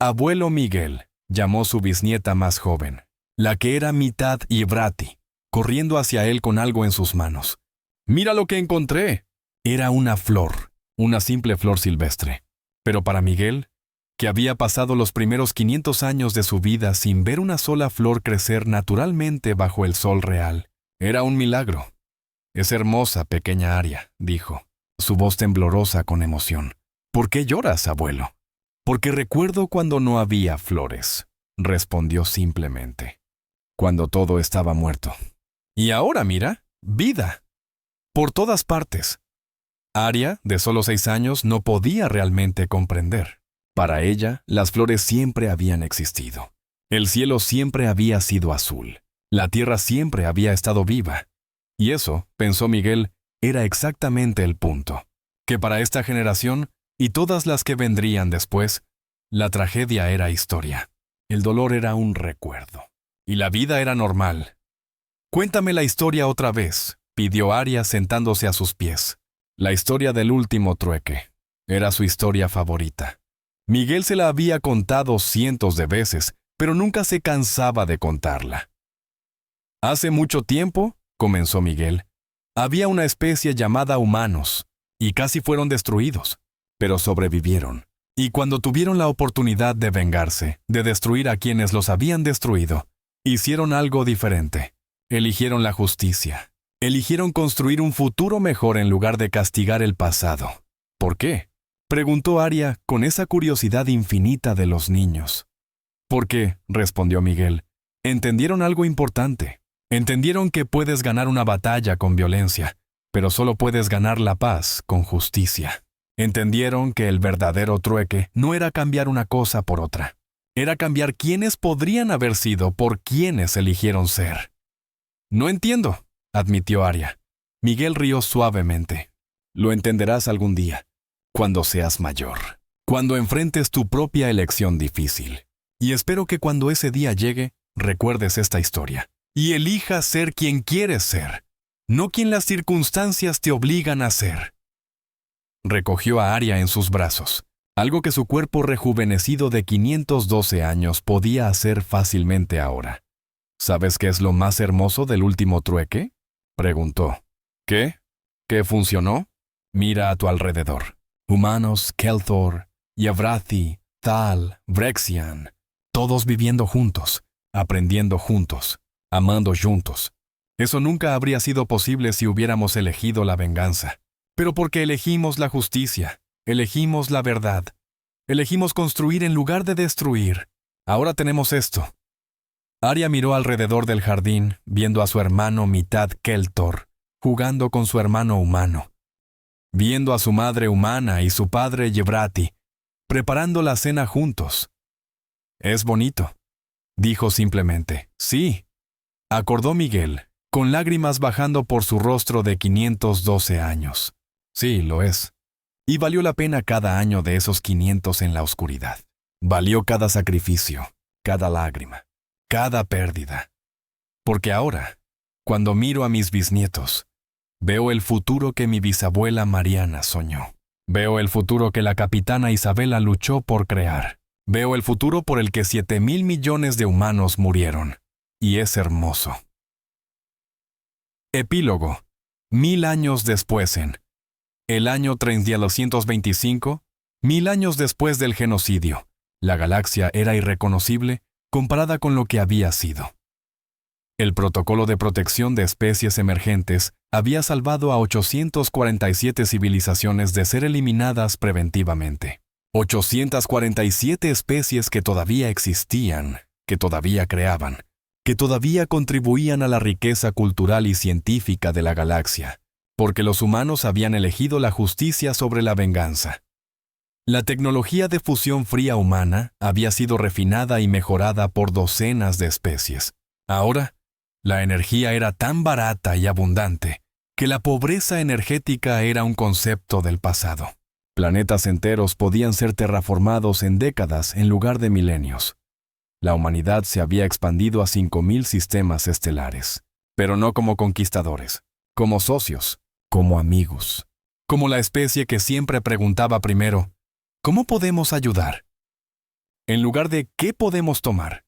Abuelo Miguel, llamó su bisnieta más joven, la que era mitad Yebrati, corriendo hacia él con algo en sus manos. ¡Mira lo que encontré! Era una flor, una simple flor silvestre. Pero para Miguel, que había pasado los primeros 500 años de su vida sin ver una sola flor crecer naturalmente bajo el sol real, era un milagro. «Es hermosa, pequeña Aria», dijo, su voz temblorosa con emoción. «¿Por qué lloras, abuelo?» «Porque recuerdo cuando no había flores. respondió simplemente, cuando todo estaba muerto. Y ahora mira, vida. Por todas partes. Aria, de solo 6 años, no podía realmente comprender. Para ella, las flores siempre habían existido. El cielo siempre había sido azul. La tierra siempre había estado viva. Y eso, pensó Miguel, era exactamente el punto. Que para esta generación, y todas las que vendrían después, la tragedia era historia. El dolor era un recuerdo. Y la vida era normal. «Cuéntame la historia otra vez», pidió Aria sentándose a sus pies. La historia del último trueque. Era su historia favorita. Miguel se la había contado cientos de veces, pero nunca se cansaba de contarla. «Hace mucho tiempo», comenzó Miguel, «había una especie llamada humanos, y casi fueron destruidos, pero sobrevivieron. Y cuando tuvieron la oportunidad de vengarse, de destruir a quienes los habían destruido, hicieron algo diferente. Eligieron la justicia. Eligieron construir un futuro mejor en lugar de castigar el pasado. ¿Por qué?», preguntó Aria con esa curiosidad infinita de los niños. «Porque», respondió Miguel, «entendieron algo importante. Entendieron que puedes ganar una batalla con violencia, pero solo puedes ganar la paz con justicia. Entendieron que el verdadero trueque no era cambiar una cosa por otra. Era cambiar quienes podrían haber sido por quienes eligieron ser». «No entiendo», admitió Aria. Miguel rió suavemente. «Lo entenderás algún día, cuando seas mayor, cuando enfrentes tu propia elección difícil. Y espero que cuando ese día llegue, recuerdes esta historia. Y elijas ser quien quieres ser, no quien las circunstancias te obligan a ser». Recogió a Aria en sus brazos, algo que su cuerpo rejuvenecido de 512 años podía hacer fácilmente ahora. «¿Sabes qué es lo más hermoso del último trueque?», preguntó. «¿Qué? ¿Qué funcionó? Mira a tu alrededor. Humanos, Kelthor, Yavrathi, Thal, Brexian, todos viviendo juntos, aprendiendo juntos, amando juntos. Eso nunca habría sido posible si hubiéramos elegido la venganza. Pero porque elegimos la justicia, elegimos la verdad, elegimos construir en lugar de destruir. Ahora tenemos esto». Aria miró alrededor del jardín, viendo a su hermano mitad Kelthor, jugando con su hermano humano. Viendo a su madre humana y su padre Yevrathi, preparando la cena juntos. «Es bonito», dijo simplemente. «Sí», acordó Miguel, con lágrimas bajando por su rostro de 512 años. «Sí, lo es. Y valió la pena cada año de esos 500 en la oscuridad. Valió cada sacrificio, cada lágrima, cada pérdida. Porque ahora, cuando miro a mis bisnietos, veo el futuro que mi bisabuela Mariana soñó. Veo el futuro que la capitana Isabela luchó por crear. Veo el futuro por el que 7,000 millones de humanos murieron. Y es hermoso». Epílogo. 1000 años después el año 3225, 1000 años después del genocidio, la galaxia era irreconocible comparada con lo que había sido. El protocolo de protección de especies emergentes había salvado a 847 civilizaciones de ser eliminadas preventivamente. 847 especies que todavía existían, que todavía creaban, que todavía contribuían a la riqueza cultural y científica de la galaxia, porque los humanos habían elegido la justicia sobre la venganza. La tecnología de fusión fría humana había sido refinada y mejorada por docenas de especies. Ahora, la energía era tan barata y abundante que la pobreza energética era un concepto del pasado. Planetas enteros podían ser terraformados en décadas en lugar de milenios. La humanidad se había expandido a 5,000 sistemas estelares, pero no como conquistadores, como socios, como amigos, como la especie que siempre preguntaba primero, ¿cómo podemos ayudar?, en lugar de ¿qué podemos tomar?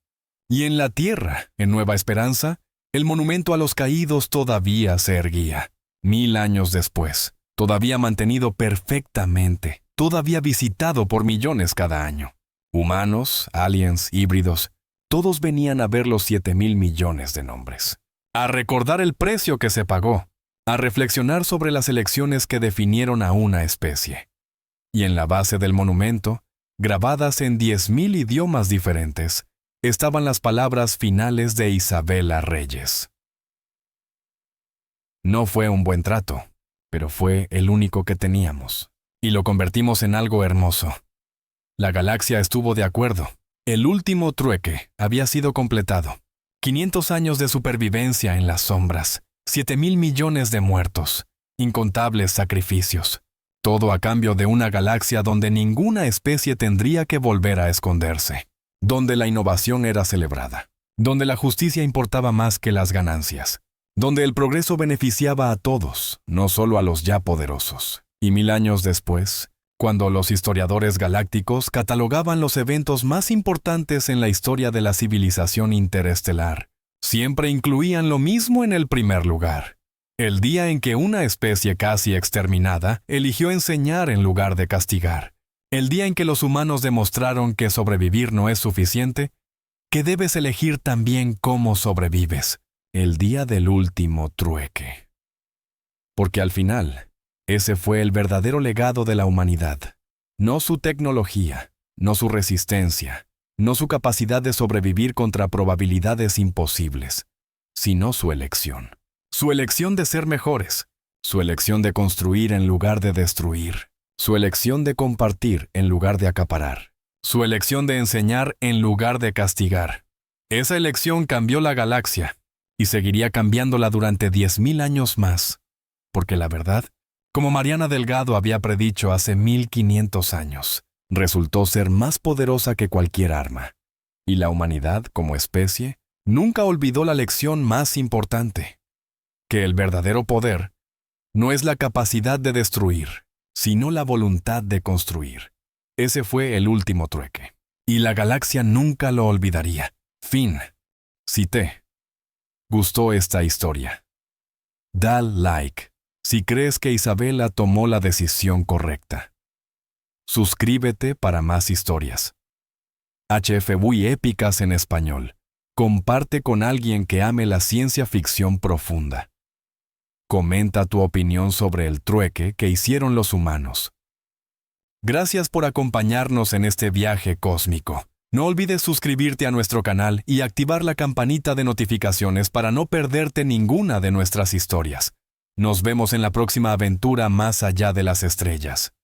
Y en la Tierra, en Nueva Esperanza, el monumento a los caídos todavía se erguía. 1000 años después, todavía mantenido perfectamente, todavía visitado por millones cada año. Humanos, aliens, híbridos, todos venían a ver los 7,000 millones de nombres. A recordar el precio que se pagó, a reflexionar sobre las elecciones que definieron a una especie. Y en la base del monumento, grabadas en 10,000 idiomas diferentes, estaban las palabras finales de Isabela Reyes. No fue un buen trato, pero fue el único que teníamos, y lo convertimos en algo hermoso. La galaxia estuvo de acuerdo. El último trueque había sido completado. 500 años de supervivencia en las sombras, 7,000 millones de muertos, incontables sacrificios. Todo a cambio de una galaxia donde ninguna especie tendría que volver a esconderse, donde la innovación era celebrada, donde la justicia importaba más que las ganancias, donde el progreso beneficiaba a todos, no solo a los ya poderosos. Y 1000 años después, cuando los historiadores galácticos catalogaban los eventos más importantes en la historia de la civilización interestelar, siempre incluían lo mismo en el primer lugar: el día en que una especie casi exterminada eligió enseñar en lugar de castigar. El día en que los humanos demostraron que sobrevivir no es suficiente, que debes elegir también cómo sobrevives. El día del último trueque. Porque al final, ese fue el verdadero legado de la humanidad. No su tecnología, no su resistencia, no su capacidad de sobrevivir contra probabilidades imposibles, sino su elección. Su elección de ser mejores, su elección de construir en lugar de destruir, su elección de compartir en lugar de acaparar, su elección de enseñar en lugar de castigar. Esa elección cambió la galaxia y seguiría cambiándola durante 10,000 años más, porque la verdad, como Mariana Delgado había predicho hace 1500 años, resultó ser más poderosa que cualquier arma. Y la humanidad, como especie, nunca olvidó la lección más importante: que el verdadero poder no es la capacidad de destruir, sino la voluntad de construir. Ese fue el último trueque. Y la galaxia nunca lo olvidaría. Fin. Si te gustó esta historia, da like si crees que Isabela tomó la decisión correcta. Suscríbete para más historias. HF muy épicas en español. Comparte con alguien que ame la ciencia ficción profunda. Comenta tu opinión sobre el trueque que hicieron los humanos. Gracias por acompañarnos en este viaje cósmico. No olvides suscribirte a nuestro canal y activar la campanita de notificaciones para no perderte ninguna de nuestras historias. Nos vemos en la próxima aventura más allá de las estrellas.